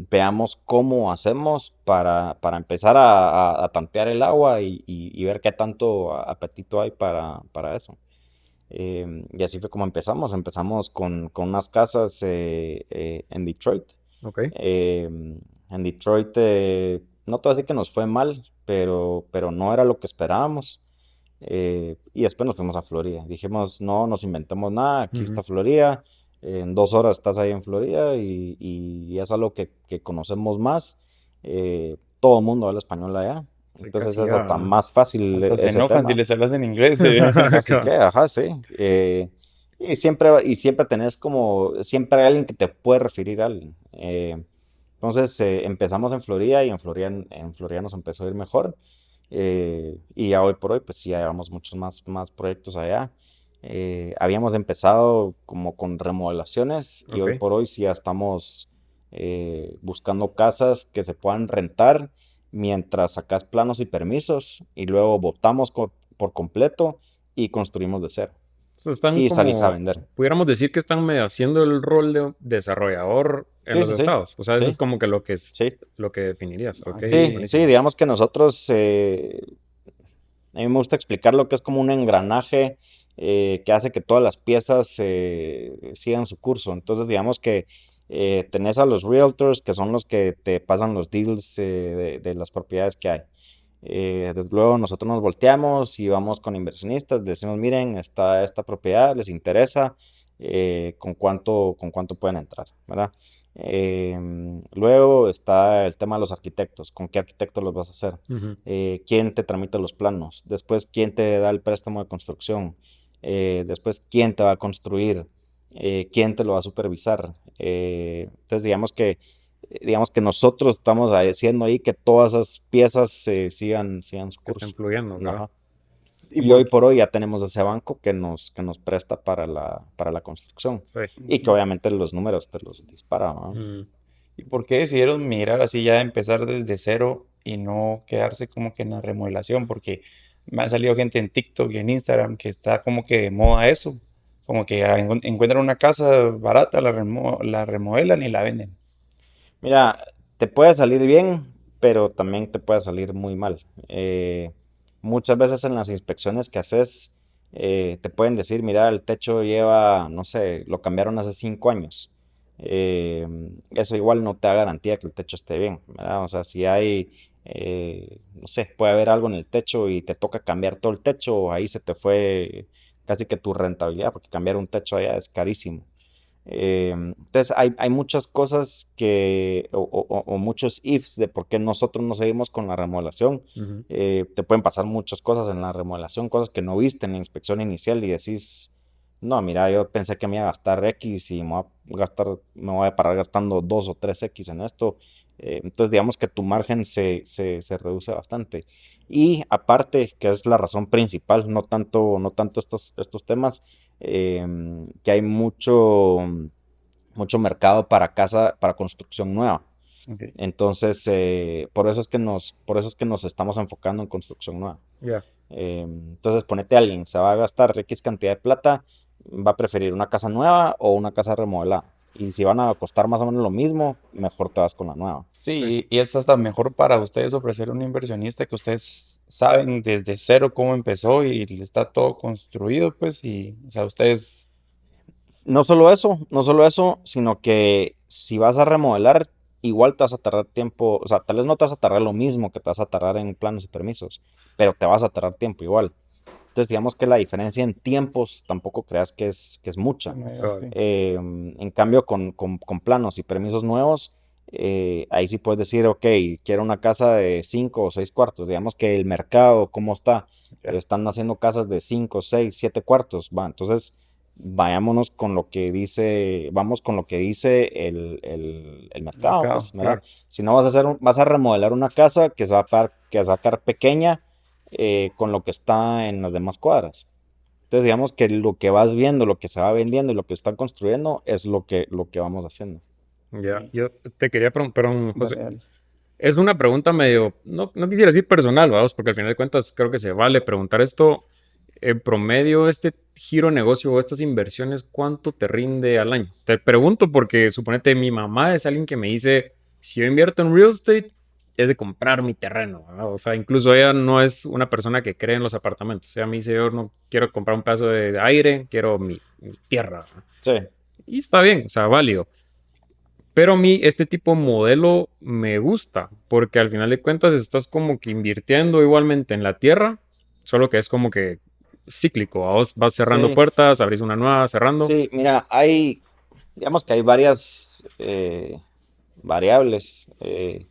S2: Veamos cómo hacemos para empezar a tantear el agua y ver qué tanto apetito hay para eso. Y así fue como empezamos. Empezamos con unas casas en Detroit.
S1: ok.
S2: En Detroit, no te voy a decir que nos fue mal, pero no era lo que esperábamos. Y después nos fuimos a Florida. Dijimos, no nos inventemos nada, aquí
S1: Ujú,
S2: está Florida. En 2 horas estás ahí en Florida y es algo que conocemos más. Todo el mundo habla español allá.
S1: sí,
S2: Entonces
S1: casi
S2: es
S1: ya.
S2: hasta más fácil
S3: Hasta se
S2: ese
S3: enojan si
S2: tema.
S3: les hablas en inglés.
S2: Así que, ajá, sí. Y siempre tenés siempre hay alguien que te puede referir a alguien. Entonces empezamos en Florida y en Florida nos empezó a ir mejor. Y ya hoy por hoy, pues sí, ya llevamos muchos más proyectos allá. Habíamos empezado como con remodelaciones y
S1: Ok.
S2: hoy por hoy sí ya estamos buscando casas que se puedan rentar mientras sacas planos y permisos y luego votamos por completo y construimos de cero
S1: O sea, están
S2: y salís a
S1: como,
S2: vender.
S1: pudiéramos decir que están medio haciendo el rol de desarrollador en
S2: Sí,
S1: los
S2: sí, sí,
S1: estados. O sea, eso es
S2: sí,
S1: como que lo que es
S2: sí.
S1: lo que definirías. Ok,
S2: Sí, sí,
S1: buenísimo.
S2: digamos que nosotros, a mí me gusta explicar lo que es como un engranaje que hace que todas las piezas sigan su curso. Entonces, digamos que tenés a los realtors, que son los que te pasan los deals de las propiedades que hay. Desde luego nosotros nos volteamos y vamos con inversionistas, decimos, miren, está esta propiedad, les interesa, con cuánto pueden entrar, ¿verdad? Luego está el tema de los arquitectos, ¿con qué arquitecto los vas a hacer?
S1: Ujú.
S2: ¿Quién te tramita los planos? Después, ¿quién te da el préstamo de construcción? Después, ¿quién te va a construir? ¿Quién te lo va a supervisar? Entonces, digamos que nosotros estamos haciendo ahí que todas esas piezas sigan su
S1: Que estén
S2: curso.
S1: fluyendo, ¿verdad?
S2: Ajá.
S3: ¿Y
S2: Y hoy
S3: por
S2: por hoy ya tenemos ese banco que nos presta para la construcción.
S1: Sí.
S2: Y que obviamente los números te los dispara, ¿no?
S1: Mm.
S3: ¿Y por qué decidieron mirar así ya empezar desde cero y no quedarse como que en la remodelación? Porque me ha salido gente en TikTok y en Instagram que está como que de moda eso. Como que encuentran una casa barata, la remodelan y la venden.
S2: Mira, te puede salir bien, pero también te puede salir muy mal. Muchas veces en las inspecciones que haces, te pueden decir, mira, el techo lleva, no sé, lo cambiaron hace 5 años. Eh, Eso igual no te da garantía que el techo esté bien, ¿verdad? O sea, si hay, no sé, puede haber algo en el techo y te toca cambiar todo el techo, ahí se te fue casi que tu rentabilidad, porque cambiar un techo allá es carísimo. Entonces hay muchas cosas o muchos ifs de por qué nosotros no seguimos con la remodelación.
S1: Ujú.
S2: Te pueden pasar muchas cosas en la remodelación, cosas que no viste en la inspección inicial y decís, no, mira, yo pensé que me iba a gastar X y me voy a parar gastando 2 o 3 X en esto Entonces, digamos que tu margen se reduce bastante. Y aparte, que es la razón principal, no tanto estos temas, que hay mucho mercado para casa, para construcción nueva.
S3: Ok.
S2: Entonces, por eso es que nos estamos enfocando en construcción nueva.
S1: Ya.
S2: Entonces, ponete a alguien, se va a gastar X cantidad de plata, va a preferir una casa nueva o una casa remodelada. Y si van a costar más o menos lo mismo, mejor te vas con la nueva.
S1: Sí.
S3: Sí, y es hasta mejor para ustedes ofrecer a un inversionista que ustedes saben desde cero cómo empezó y está todo construido, pues, y, o sea, ustedes,
S2: No solo eso, sino que si vas a remodelar, igual te vas a tardar tiempo, o sea, tal vez no te vas a tardar lo mismo que te vas a tardar en planos y permisos, pero te vas a tardar tiempo igual. Entonces, digamos que la diferencia en tiempos tampoco creas que es mucha.
S3: sí.
S2: En cambio, con planos y permisos nuevos, ahí sí puedes decir, ok, quiero una casa de 5 o 6 cuartos. Digamos que el mercado, ¿cómo está?
S3: Ya.
S2: Están haciendo casas de 5, 6, 7 cuartos. Va, entonces vayámonos con lo que dice, vamos con lo que dice el
S3: El
S2: mercado,
S3: mercado,
S2: pues, ¿verdad?
S3: claro.
S2: Si no vas a remodelar una casa que se va a quedar pequeña con lo que está en las demás cuadras. Entonces, digamos que lo que vas viendo, lo que se va vendiendo y lo que están construyendo es lo que vamos haciendo.
S1: Ya.
S3: Ok.
S1: Yo te quería preguntar, perdón, José.
S3: Dale, dale.
S1: Es una pregunta medio, no quisiera decir personal, vamos, porque al final de cuentas creo que se vale preguntar esto. En promedio, este giro de negocio o estas inversiones, ¿cuánto te rinde al año? Te pregunto porque suponete mi mamá es alguien que me dice, si yo invierto en real estate, es de comprar mi terreno, ¿verdad? O sea, incluso ella no es una persona que cree en los apartamentos. O sea, me dice, yo no quiero comprar un pedazo de aire, quiero mi tierra, ¿verdad?
S2: Sí,
S1: Y está bien, o sea, válido. Pero a mí este tipo de modelo me gusta, porque al final de cuentas estás como que invirtiendo igualmente en la tierra, solo que es como que cíclico. Vos vas cerrando
S2: sí,
S1: puertas, abrís una nueva, cerrando.
S2: sí. Mira, digamos que hay varias variables de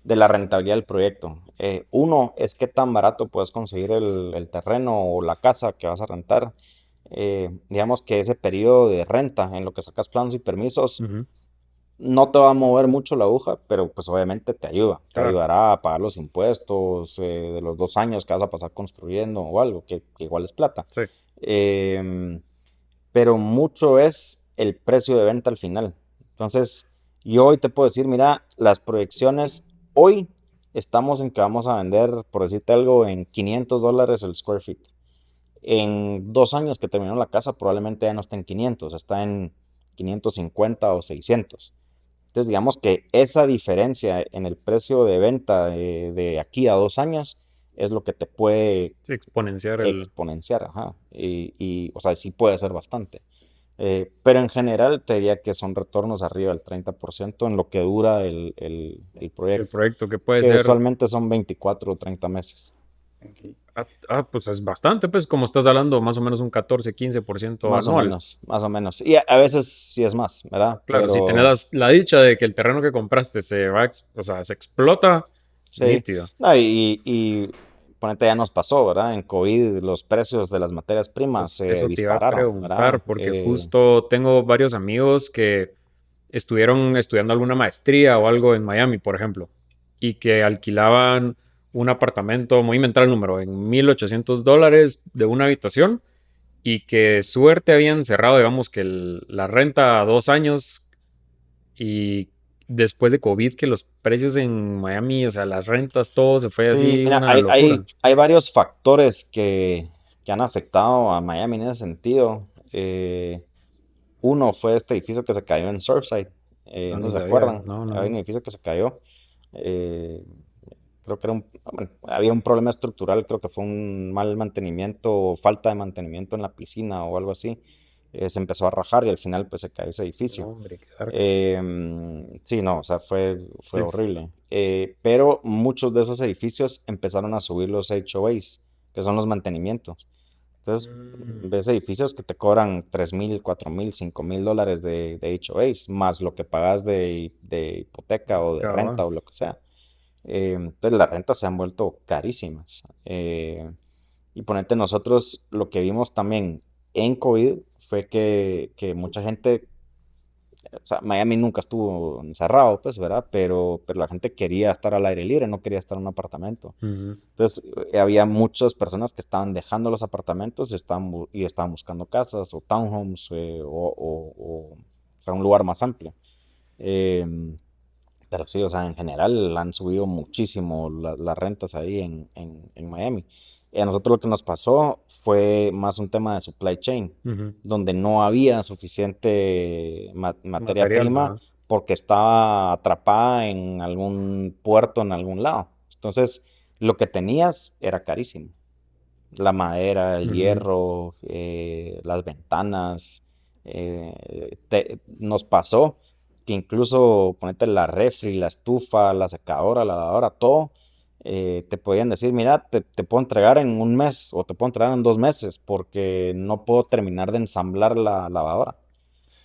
S2: la rentabilidad del proyecto. Uno es qué tan barato puedes conseguir el terreno o la casa que vas a rentar. Digamos que ese periodo de renta en lo que sacas planos y permisos
S1: Ujú,
S2: no te va a mover mucho la aguja, pero pues obviamente te ayuda. Te
S1: claro,
S2: ayudará a pagar los impuestos de los 2 años que vas a pasar construyendo o algo, que igual es plata.
S1: sí.
S2: Em, pero mucho es el precio de venta al final. Entonces, yo hoy te puedo decir, mira, las proyecciones, hoy estamos en que vamos a vender, por decirte algo, en $500 el square feet. En 2 años que terminó la casa, probablemente ya no está en 500, está en 550 o 600. Entonces, digamos que esa diferencia en el precio de venta de aquí a 2 años es lo que te puede
S1: Sí, exponenciar el...
S2: exponenciar, ajá. O sea, sí puede ser bastante. Pero en general te diría que son retornos arriba del 30% en lo que dura el
S1: el
S2: proyecto,
S1: proyecto, que puede
S2: que
S1: ser...
S2: usualmente son 24 o 30 meses,
S3: Ok.
S1: pues es bastante, pues como estás hablando, más o menos un 14-15%
S2: más o
S1: anual.
S2: menos, más o menos. Y a veces sí es más, ¿verdad?
S1: Claro, si tenés
S2: Pero
S1: la dicha de que el terreno que compraste se va, o sea, se explota,
S2: sí.
S1: nítido.
S2: No, y ponete ya nos pasó, ¿verdad? En COVID los precios de las materias primas se
S1: Eso te iba a
S2: dispararon, ¿verdad?
S1: preguntar, porque justo tengo varios amigos que estuvieron estudiando alguna maestría o algo en Miami, por ejemplo, y que alquilaban un apartamento, muy mental el número, en $1,800 de una habitación y que de suerte habían cerrado, digamos, que la renta a 2 años y después de COVID que los precios en Miami, o sea, las rentas, todo se fue
S2: Sí,
S1: así
S2: mira,
S1: una
S2: hay,
S1: locura.
S2: hay, hay varios factores que han afectado a Miami en ese sentido. Uno fue este edificio que se cayó en Surfside.
S1: No,
S2: No
S1: ni
S2: se
S1: sabía,
S2: acuerdan.
S1: no, no,
S2: Hay un
S1: no.
S2: edificio que se cayó. eh, Creo que bueno, había un problema estructural, creo que fue un mal mantenimiento o falta de mantenimiento en la piscina o algo así. Se empezó a rajar y al final pues se cayó ese
S1: No,
S2: edificio.
S1: hombre, qué dark.
S2: Sí, no, o sea, fue
S1: Sí.
S2: horrible. Pero muchos de esos edificios empezaron a subir los HOAs, que son los mantenimientos. Entonces,
S1: Mm,
S2: ves edificios que te cobran 3,000, 4,000, $5,000 de HOAs, más lo que pagas de hipoteca o de
S1: cabal.
S2: renta o lo que sea. Entonces, las rentas se han vuelto carísimas. Y ponete, nosotros lo que vimos también en COVID fue que mucha gente o sea, Miami nunca estuvo encerrado, pues, ¿verdad? Pero la gente quería estar al aire libre, no quería estar en un apartamento.
S1: Ujú.
S2: Entonces, había muchas personas que estaban dejando los apartamentos y estaban buscando casas o townhomes o sea, un lugar más amplio. Em, pero sí, o sea, en general han subido muchísimo las rentas ahí en Miami. Y a nosotros lo que nos pasó fue más un tema de supply chain,
S1: Ujú.
S2: donde no había suficiente materia
S1: Material,
S2: prima
S1: ajá.
S2: porque estaba atrapada en algún puerto en algún lado. Entonces, lo que tenías era carísimo. La madera, el
S1: Ujú.
S2: hierro, las ventanas. Nos pasó que incluso ponete la refri, la estufa, la secadora, la lavadora, todo, te podían decir, mira, te puedo entregar en un mes o te puedo entregar en 2 meses porque no puedo terminar de ensamblar la lavadora,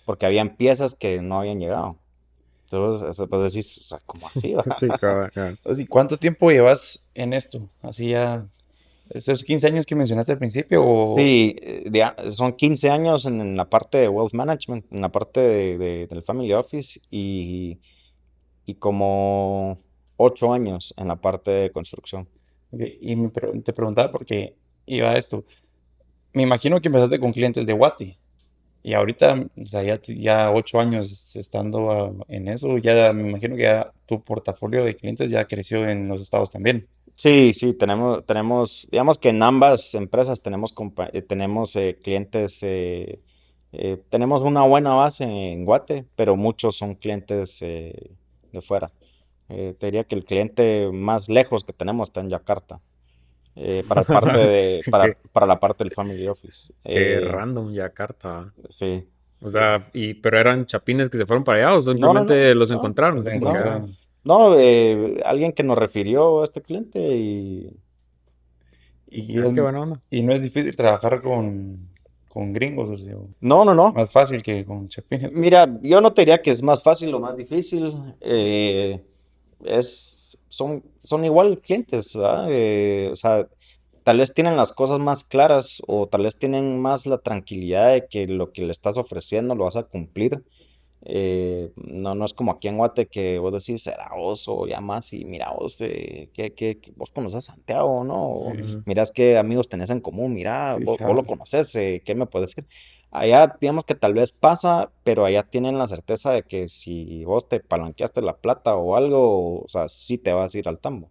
S2: porque habían piezas que no habían llegado. Entonces, pues decís, o sea, ¿cómo así, va?
S1: Sí, cabal, cabal.
S3: Entonces, ¿y cuánto tiempo llevas en esto? Así ya, esos 15 años que mencionaste al principio, o...
S2: Sí, son 15 años en la parte de Wealth Management, en la parte del Family Office y como 8 años en la parte de construcción.
S3: Ok, y te preguntaba porque iba a esto. Me imagino que empezaste con clientes de Guate. Y ahorita, o sea, ya 8 años estando en eso, ya me imagino que ya tu portafolio de clientes ya creció en los estados también.
S2: Sí, sí, digamos que en ambas empresas tenemos clientes, tenemos una buena base en Guate, pero muchos son clientes de fuera. Te diría que el cliente más lejos que tenemos está en Yakarta,
S1: Qué,
S2: para la parte del Family Office.
S1: qué random Yakarta.
S2: Sí.
S1: O sea, pero eran chapines que se fueron para allá o
S2: No, no, no,
S1: simplemente los
S2: no,
S1: encontraron.
S3: Los
S1: Fue como que,
S2: no,
S3: encontraron.
S2: no, alguien que nos refirió a este cliente y
S3: Y,
S1: qué buena onda.
S3: y no es difícil trabajar con gringos, o sea,
S2: no, no, no.
S3: más fácil que con chapines, pues.
S2: Mira, yo no te diría que es más fácil o más difícil. Son igual clientes, ¿verdad? O sea, tal vez tienen las cosas más claras o tal vez tienen más la tranquilidad de que lo que le estás ofreciendo lo vas a cumplir. No, no es como aquí en Guate que vos decís, será vos o llamas y mira vos, vos conoces a Santiago, ¿no? O
S3: Sí,
S1: Ujú.
S2: mirás qué amigos tenés en común, mira,
S3: sí,
S2: vos lo
S3: claro.
S2: conoces, ¿qué me puedes decir? Allá, digamos que tal vez pasa, pero allá tienen la certeza de que si vos te palanqueaste la plata o algo, o sea, sí te vas a ir al tambo.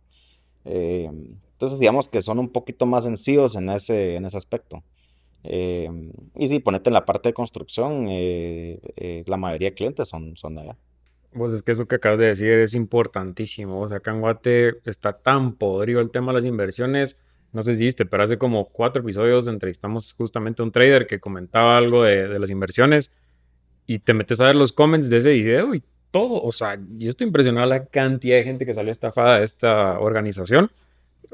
S2: Entonces, digamos que son un poquito más sencillos en ese aspecto. Y sí, ponete en la parte de construcción, la mayoría de clientes son de allá.
S1: Pues es que eso que acabas de decir es importantísimo. O sea, acá en Guate está tan podrido el tema de las inversiones. No sé si viste, pero hace como 4 episodios entrevistamos justamente a un trader que comentaba algo de las inversiones y te metes a ver los comments de ese video y todo. O sea, yo estoy impresionado la cantidad de gente que salió estafada de esta organización.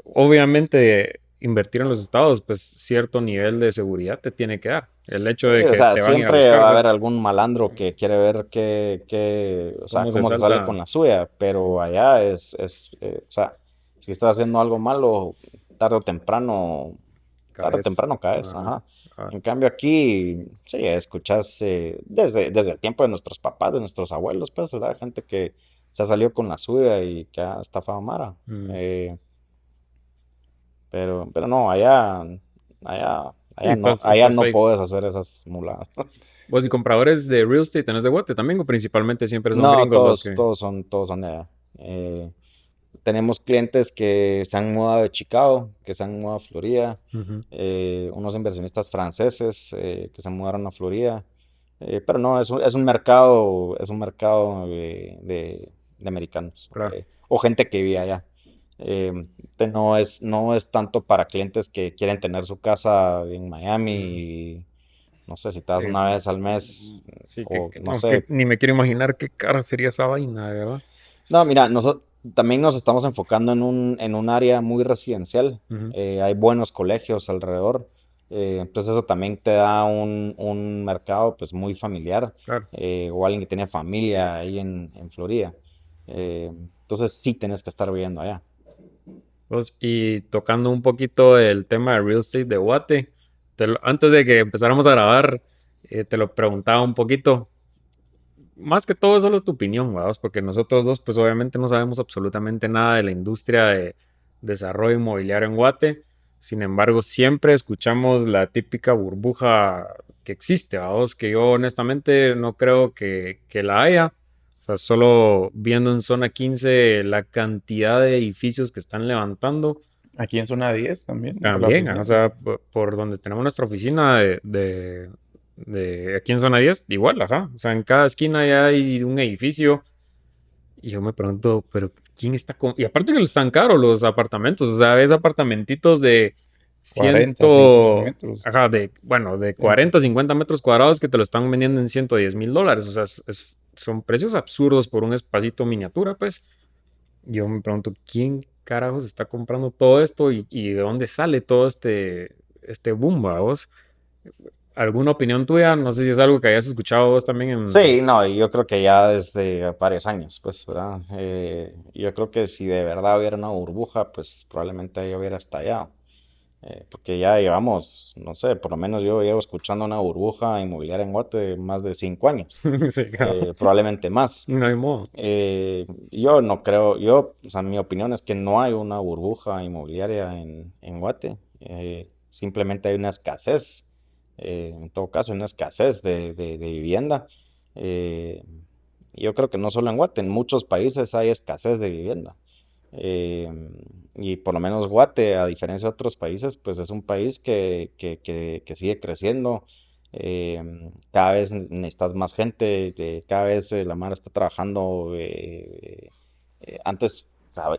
S1: Obviamente, invertir en los estados, pues cierto nivel de seguridad te tiene que dar. El hecho
S2: Sí,
S1: de
S2: o
S1: que
S2: sea,
S1: te van a ir a
S2: siempre va
S1: buscar,
S2: a
S1: pues,
S2: haber algún malandro que quiere ver o sea,
S1: cómo se
S2: cómo se sale con
S1: salta
S2: la suya, pero allá o sea, si estás haciendo algo malo, tarde o temprano, tarde o
S1: cabeza.
S2: temprano caes,
S1: Ajá.
S2: ajá.
S1: Ah,
S2: En cambio aquí, sí, escuchas desde el tiempo de nuestros papás, de nuestros abuelos, pues, ¿verdad? Gente que se ha salido con la suya y que ha estafado a Mara.
S1: mm.
S2: Eh, pero no, allá,
S1: Sí,
S2: allá
S1: estás
S2: no
S1: safe.
S2: puedes hacer esas muladas.
S1: Vos y compradores de real estate tenés de Guate también, o principalmente siempre son
S2: No,
S1: gringos los
S2: todos,
S1: que.
S2: todos son de allá. Tenemos clientes que se han mudado de Chicago, que se han mudado a Florida,
S1: Ujú.
S2: unos inversionistas franceses que se mudaron a Florida. Pero no, es un mercado de americanos
S1: Claro.
S2: o gente que vive allá. No es tanto para clientes que quieren tener su casa en Miami
S1: Ujú.
S2: y no sé si te
S1: Sí,
S2: das una vez al mes
S1: sí,
S2: o no
S1: no, que
S2: sé.
S1: ni me quiero imaginar qué cara sería esa vaina, de verdad.
S2: No, mira, nosotros también nos estamos enfocando en un área muy residencial.
S1: Ujú.
S2: Hay buenos colegios alrededor. Entonces eso también te da un mercado pues muy familiar.
S1: Claro.
S2: O alguien que tiene familia ahí en Florida. Entonces sí tienes que estar viviendo allá.
S1: Y tocando un poquito el tema de real estate de Guate, antes de que empezáramos a grabar, te lo preguntaba un poquito. más que todo es solo tu opinión, vamos, porque nosotros dos, pues obviamente no sabemos absolutamente nada de la industria de desarrollo inmobiliario en Guate. Sin embargo, siempre escuchamos la típica burbuja que existe, vamos, que yo honestamente no creo que la haya. O sea, solo viendo en zona 15 la cantidad de edificios que están levantando.
S3: Aquí en zona 10 también, por la
S1: También, o
S3: oficina.
S1: sea, por donde tenemos nuestra oficina de aquí en zona 10 igual, ajá. O sea, en cada esquina ya hay un edificio. Y yo me pregunto, pero ¿quién está con...? Y aparte que están caros los apartamentos, o sea, ves apartamentitos de
S3: 40, 50
S1: ciento,
S3: metros.
S1: ajá, bueno, de
S3: Sí.
S1: 40 50 metros cuadrados que te lo están vendiendo en $110,000. O sea, son precios absurdos por un espacito miniatura, pues. Yo me pregunto, ¿quién carajos está comprando todo esto y de dónde sale todo este boom, vos? ¿Alguna opinión tuya? No sé si es algo que hayas escuchado vos también
S2: Sí, no, y yo creo que ya desde varios años, pues, ¿verdad? Yo creo que si de verdad hubiera una burbuja, pues probablemente ya hubiera estallado. Porque ya llevamos, no sé, por lo menos yo llevo escuchando una burbuja inmobiliaria en Guate más de 5 años,
S1: Sí, claro.
S2: probablemente más.
S1: No hay modo.
S2: Yo no creo, o sea, mi opinión es que no hay una burbuja inmobiliaria en Guate. Simplemente hay una escasez, en todo caso, una escasez de vivienda. Eh, yo creo que no solo en Guate, en muchos países hay escasez de vivienda. Eh, y por lo menos Guate, a diferencia de otros países, pues es un país que sigue creciendo. Cada vez necesitas más gente, cada vez la mara está trabajando. Antes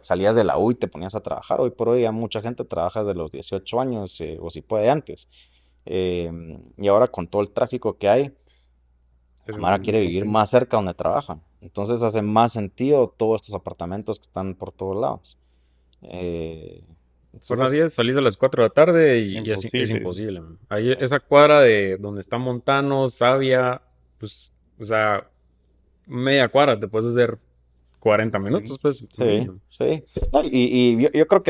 S2: salías de la U y te ponías a trabajar. Hoy por hoy ya mucha gente trabaja de los 18 años, o si puede antes. Eh, y ahora con todo el tráfico que hay,
S1: Es
S2: la Mara quiere vivir
S3: Sí.
S2: más cerca donde trabaja. Entonces hace más sentido todos estos apartamentos que están por todos lados. Eh,
S1: Zona
S2: entonces,
S1: 10, salís a las 4 de la tarde y es
S3: Imposible.
S1: imposible, man. Ahí, esa cuadra de donde está Montano, Savia, pues, o sea, media cuadra te puedes hacer 40 minutos, pues,
S2: sí,
S1: mínimo.
S2: sí. No, y yo creo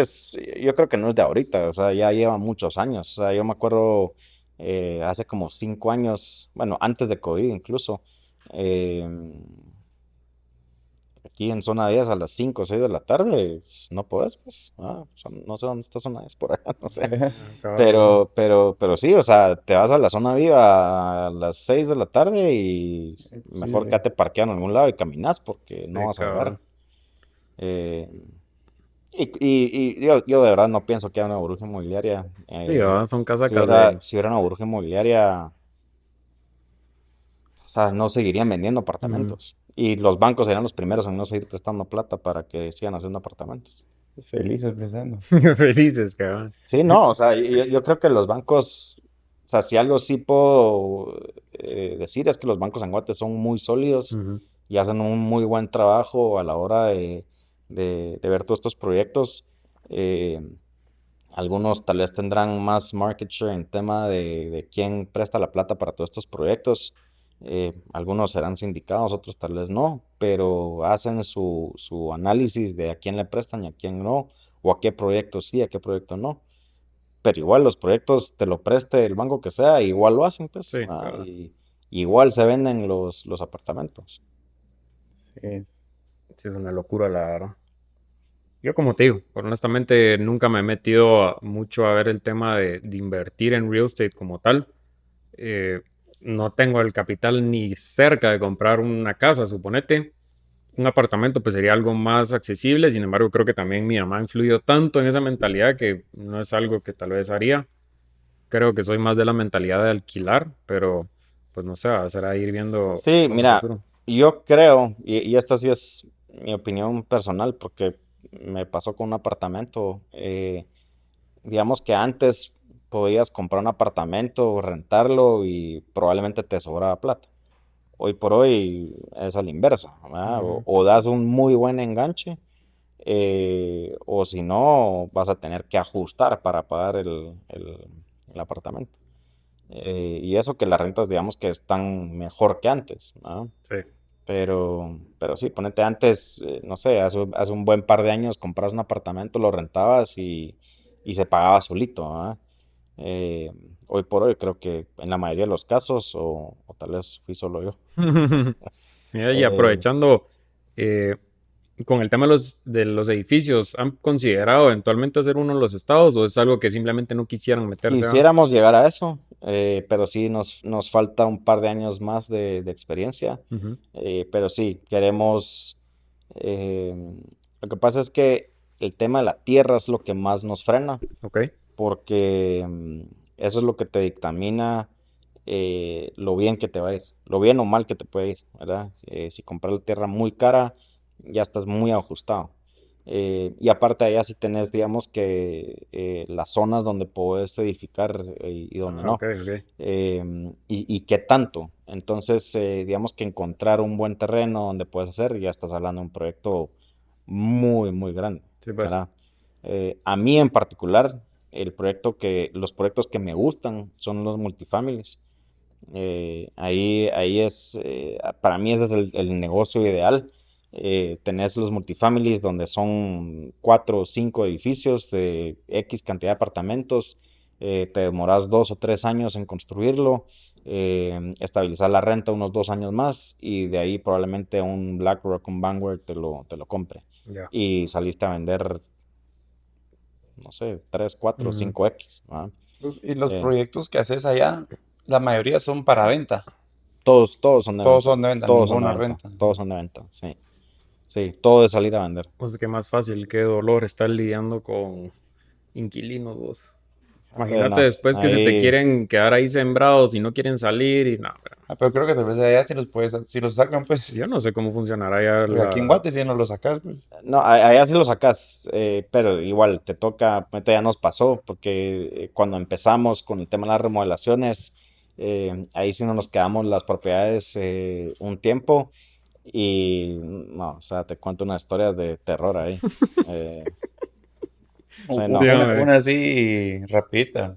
S2: yo creo que no es de ahorita, o sea, ya lleva muchos años. O sea, yo me acuerdo hace como 5 años, bueno, antes de COVID incluso, eh, aquí en zona 10 a las 5 o 6 de la tarde, pues, no puedes, pues. No sé dónde está zona 10 por allá, no sé.
S1: Ah, cabal, ajá.
S2: Pero sí, o sea, te vas a la zona viva a las 6 de la tarde y mejor
S3: Imposible.
S2: quédate parqueado en algún lado y caminas porque no
S1: Sí,
S2: vas a llegar.
S1: cabal.
S2: Eh, y yo de verdad no pienso que haya una burbuja inmobiliaria.
S1: Sí, son
S2: Si
S1: casacas
S2: hubiera,
S1: de...
S2: si hubiera una burbuja inmobiliaria, o sea, no seguirían vendiendo
S1: Ujú.
S2: apartamentos. Y los bancos serían los primeros en no seguir prestando plata para que sigan haciendo apartamentos.
S3: Felices pensando.
S1: Felices, cabal.
S2: Sí, no, o sea, yo creo que los bancos, o sea, si algo sí puedo decir es que los bancos en Guate son muy sólidos
S1: Ujú.
S2: y hacen un muy buen trabajo a la hora de ver todos estos proyectos. Eh, Algunos tal vez tendrán más market share en tema de quién presta la plata para todos estos proyectos. Algunos serán sindicados, otros tal vez no, pero hacen su análisis de a quién le prestan y a quién no, o a qué proyecto sí, a qué proyecto no. Pero igual los proyectos te lo preste el banco que sea, igual lo hacen, pues.
S1: Sí, cabal.
S2: Y igual se venden los apartamentos.
S3: Sí.
S1: Sí, es una locura, la verdad. Yo como te digo, honestamente nunca me he metido mucho a ver el tema de invertir en real estate como tal. Eh, no tengo el capital ni cerca de comprar una casa, suponete. Un apartamento pues sería algo más accesible, sin embargo creo que también mi mamá ha influido tanto en esa mentalidad que no es algo que tal vez haría. Creo que soy más de la mentalidad de alquilar, pero pues no sé, será ir viendo
S2: Sí,
S1: con el
S2: mira,
S1: futuro.
S2: yo creo, y esta sí es mi opinión personal, porque me pasó con un apartamento. Digamos que antes podías comprar un apartamento, rentarlo y probablemente te sobraba plata. Hoy por hoy es a la inversa, ¿verdad? O,
S1: Ujú.
S2: o das un muy buen enganche, o si no, vas a tener que ajustar para pagar el apartamento. Y eso que las rentas, digamos que están mejor que antes, ¿no?
S1: Sí.
S2: Pero sí, ponete antes, no sé, hace un buen par de años comprabas un apartamento, lo rentabas y se pagaba solito, ¿verdad? Eh, Hoy por hoy creo que en la mayoría de los casos, o tal vez fui solo yo,
S1: Mira, y
S2: Eh,
S1: aprovechando eh, con el tema de los edificios, ¿han considerado eventualmente hacer uno en los estados o es algo que simplemente no quisieran meterse a?
S2: Quisiéramos llegar a eso, pero sí nos falta un par de años más de experiencia.
S1: Ujú.
S2: Pero sí, queremos... eh, lo que pasa es que el tema de la tierra es lo que más nos frena,
S1: Ok,
S2: porque eso es lo que te dictamina lo bien que te va a ir, lo bien o mal que te puede ir, ¿verdad? Si compras la tierra muy cara, ya estás muy ajustado. Y aparte allá si tenés, digamos que las zonas donde puedes edificar y donde
S1: ah, ok,
S2: no.
S1: ok.
S2: Y qué tanto. Entonces, digamos que encontrar un buen terreno donde puedes hacer, ya estás hablando de un proyecto muy, muy grande,
S1: Sí, pues.
S2: ¿verdad? A mí en particular, los proyectos que me gustan son los multifamilies. Ahí es, para mí ese es el negocio ideal. Tenés los multifamilies donde son 4 o 5 edificios de X cantidad de apartamentos. Te demoras 2 o 3 años en construirlo, estabilizar la renta unos 2 años más y de ahí probablemente un BlackRock, un Vanguard te lo compre.
S1: Ya.
S2: Y saliste a vender, no sé, 3 4
S1: Ujú.
S2: 5X, ¿verdad?
S3: Y los
S2: Eh,
S3: proyectos que haces allá, la mayoría son para venta.
S2: todos son de
S3: Todos
S2: venta.
S3: son de venta,
S2: Todos son de
S3: ninguna
S2: venta.
S3: renta.
S2: Todos son de venta. Sí. Sí. Todo es salir a vender.
S1: Pues qué más fácil, qué dolor estar lidiando con inquilinos vos. Imagínate
S2: No.
S1: después que se te
S2: Ahí.
S1: quieren quedar ahí sembrados y no quieren salir y no, pero
S3: Pero creo que tal vez allá si los sacan, pues.
S1: yo no sé cómo funcionará ya
S3: Porque aquí en Guate si no los sacas, pues.
S2: No, allá sí lo sacas, pero igual te toca, ahorita ya nos pasó, porque cuando empezamos con el tema de las remodelaciones, ahí sí no nos quedamos las propiedades un tiempo y no, o sea, te cuento una historia de terror ahí. Eh, sí,
S1: Sí,
S2: no.
S1: hombre.
S3: Una así rapidita.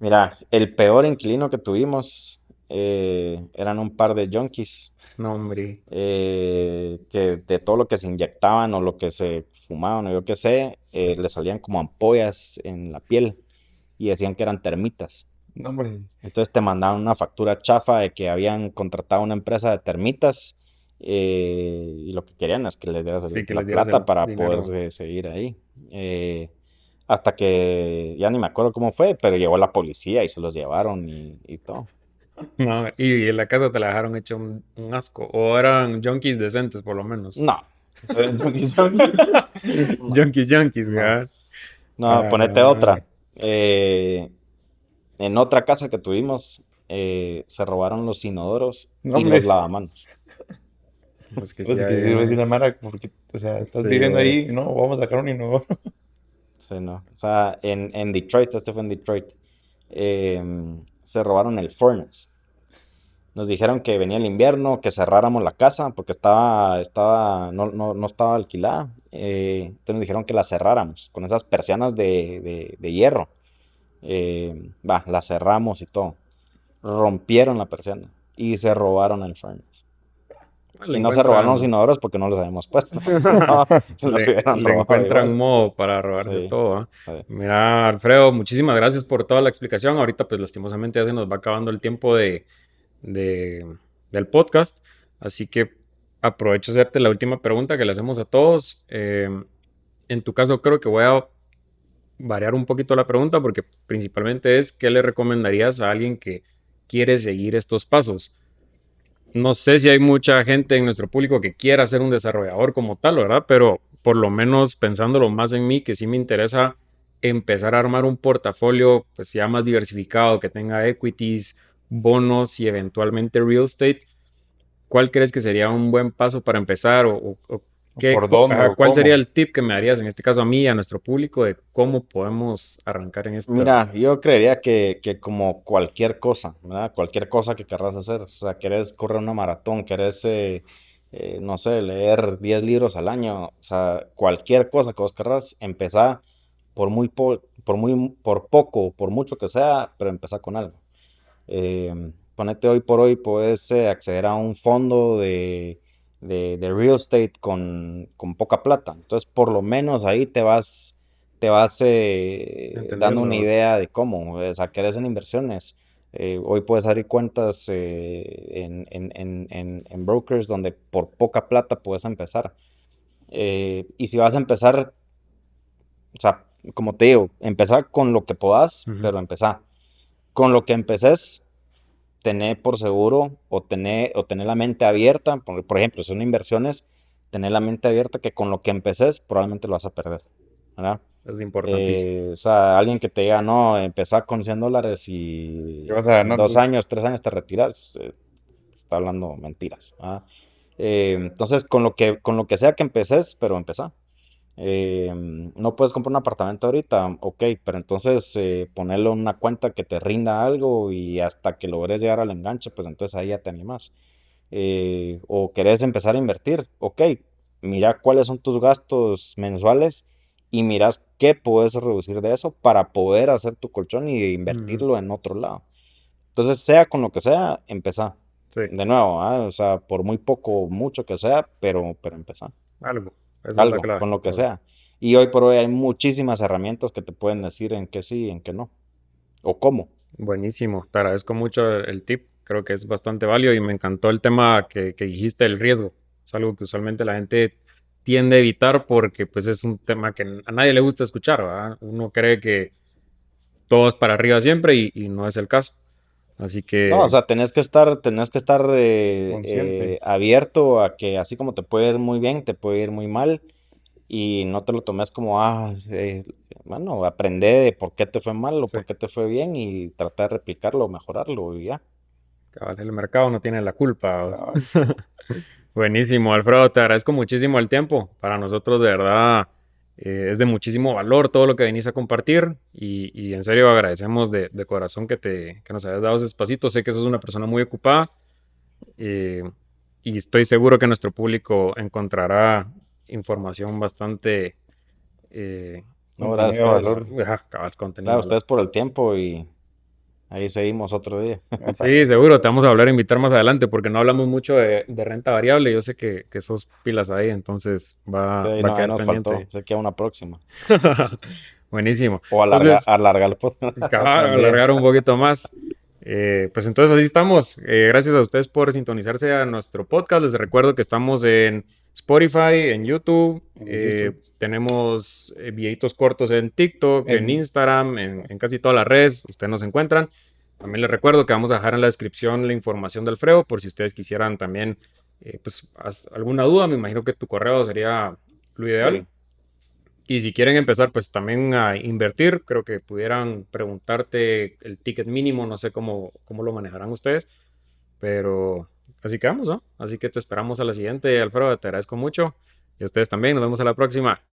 S2: Mira, el peor inquilino que tuvimos eran un par de junkies
S1: No, hombre.
S2: que de todo lo que se inyectaban o lo que se fumaban o yo qué sé, le salían como ampollas en la piel y decían que eran termitas.
S3: No, hombre.
S2: Entonces te mandaban una factura chafa de que habían contratado una empresa de termitas y lo que querían es que les dieras
S1: Sí, que
S2: la
S1: les dieras
S2: plata
S1: el
S2: para poder
S1: dinero.
S2: seguir ahí. Hasta que ya ni me acuerdo cómo fue, pero llegó la policía y se los llevaron y todo.
S1: No, y en la casa te la dejaron hecho un asco. O eran junkies decentes, por lo menos.
S2: No,
S3: Chonqui, chonqui.
S2: no,
S1: Junkies, junkies,
S2: no.
S1: ¿verdad?
S2: No,
S1: Ah, la
S2: ponete otra.
S1: madre.
S2: En otra casa que tuvimos, se robaron los inodoros
S3: No,
S2: y los
S3: hombre.
S2: lavamanos.
S1: Pues que sí,
S3: Pues que
S1: hay
S3: si ves
S1: una.
S3: la mara, porque, o sea, estás
S1: Sí,
S3: viviendo ahí,
S1: vos.
S3: no, vamos a sacar un inodoro.
S2: Sí, no. O sea, en Detroit, este fue en Detroit, se robaron el furnace. Nos dijeron que venía el invierno, que cerráramos la casa porque no estaba alquilada. Entonces nos dijeron que la cerráramos con esas persianas de hierro. La cerramos y todo. Rompieron la persiana y se robaron el furnace.
S1: Le
S2: Y no se robaron los
S1: encuentran.
S2: inodoros porque no los habíamos puesto. No, se los hubieran
S1: Le
S2: robado
S1: encuentran
S2: igual.
S1: modo para robarse
S2: Sí,
S1: todo, ¿ah?
S2: sí.
S1: Mira, Alfredo, muchísimas gracias por toda la explicación. Ahorita, pues lastimosamente ya se nos va acabando el tiempo de- del podcast. Así que aprovecho de hacerte la última pregunta que le hacemos a todos. En tu caso, creo que voy a variar un poquito la pregunta porque principalmente es, ¿qué le recomendarías a alguien que quiere seguir estos pasos? No sé si hay mucha gente en nuestro público que quiera ser un desarrollador como tal, ¿verdad? Pero por lo menos pensándolo más en mí, que sí me interesa empezar a armar un portafolio pues ya más diversificado, que tenga equities, bonos y eventualmente real estate. ¿Cuál crees que sería un buen paso para empezar? O
S3: ¿Por dónde o
S1: cuál sería
S3: cómo?
S1: el tip que me darías en este caso a mí y a nuestro público de cómo podemos arrancar en esto?
S2: Mira, yo creería que como cualquier cosa, ¿verdad? Cualquier cosa que querrás hacer. O sea, querés correr una maratón, querés, no sé, leer 10 libros al año. O sea, cualquier cosa que vos querrás, empezá por poco, por mucho que sea, pero empezá con algo. Ponete hoy por hoy, puedes acceder a un fondo de real estate con poca plata. Entonces, por lo menos ahí te vas dando una
S1: Entendiendo.
S2: idea de cómo. O sea, querés en inversiones. Hoy puedes abrir cuentas en brokers donde por poca plata puedes empezar. Y si vas a empezar, o sea, como te digo, empezar con lo que puedas,
S1: Ujú.
S2: pero empezar. Con lo que empeces, tener por seguro o tener la mente abierta. Por ejemplo, si son inversiones, tener la mente abierta que con lo que empeces probablemente lo vas a perder, ¿verdad?
S1: Es importantísimo.
S2: O sea, alguien que te diga, no, empezar con $100
S3: ¿Qué
S2: y
S3: vas a
S2: en
S3: ganar?
S2: 2 años, 3 años te retiras, está hablando mentiras, ¿verdad? Entonces, con lo que sea que empeces, pero empezá. No puedes comprar un apartamento ahorita, ok, pero entonces ponerlo en una cuenta que te rinda algo y hasta que logres llegar al enganche, pues entonces ahí ya te animas. O querés empezar a invertir, ok, mira cuáles son tus gastos mensuales y miras qué puedes reducir de eso para poder hacer tu colchón y
S1: Ujú.
S2: invertirlo en otro lado. Entonces, sea con lo que sea, empezá.
S1: Sí,
S2: De nuevo, o sea, por muy poco o mucho que sea, pero empezá.
S1: algo. Esa es la
S2: Algo,
S1: clave.
S2: con lo que
S1: Algo.
S2: sea. Y hoy por hoy hay muchísimas herramientas que te pueden decir en qué sí y en qué no. O cómo.
S1: Buenísimo. Te agradezco mucho el tip. Creo que es bastante válido y me encantó el tema que dijiste del riesgo. Es algo que usualmente la gente tiende a evitar porque pues es un tema que a nadie le gusta escuchar, ¿verdad? Uno cree que todo es para arriba siempre y no es el caso. Así
S2: No, o
S1: que
S2: sea, tenés que estar
S3: Consciente.
S2: abierto a que así como te puede ir muy bien, te puede ir muy mal. Y no te lo tomes como, bueno, aprende de por qué te fue mal o
S1: sí,
S2: por qué te fue bien y trata de replicarlo o mejorarlo y ya.
S1: cabal, el mercado no tiene la culpa.
S3: Cabal.
S1: Buenísimo, Alfredo, te agradezco muchísimo el tiempo. Para nosotros, de verdad, es de muchísimo valor todo lo que venís a compartir y en serio agradecemos de corazón que nos hayas dado ese espacito. Sé que sos una persona muy ocupada eh, y estoy seguro que nuestro público encontrará información bastante, eh,
S2: No, gracias
S3: Contenido de
S2: a ustedes.
S3: valor.
S1: cabal, contenido
S2: Gracias
S1: de
S2: a
S1: valor.
S2: ustedes por el tiempo y ahí seguimos otro día.
S3: Me
S1: Sí,
S3: parece.
S1: seguro, te vamos a hablar a invitar más adelante porque no hablamos mucho de renta variable. Yo sé que sos pilas ahí, entonces
S2: Sí,
S1: va a
S2: no, ahí
S1: quedar
S2: nos faltó.
S1: pendiente.
S2: Sé que a una próxima.
S1: Buenísimo.
S2: O
S1: Entonces,
S2: alargar pues,
S1: cabal,
S3: También.
S1: alargar un poquito más. Pues entonces así estamos. Gracias a ustedes por sintonizarse a nuestro podcast. Les recuerdo que estamos en Spotify, en YouTube.
S3: En YouTube.
S1: Tenemos videitos cortos en TikTok, en
S3: En,
S1: Instagram, en casi todas las redes. Ustedes nos encuentran. También les recuerdo que vamos a dejar en la descripción la información del Alfredo por si ustedes quisieran también, pues, alguna duda. Me imagino que tu correo sería lo ideal.
S2: sí.
S1: Y si quieren empezar, pues también a invertir, creo que pudieran preguntarte el ticket mínimo, no sé cómo lo manejarán ustedes, pero así quedamos, ¿no? Así que te esperamos a la siguiente, Alfredo, te agradezco mucho y a ustedes también, nos vemos a la próxima.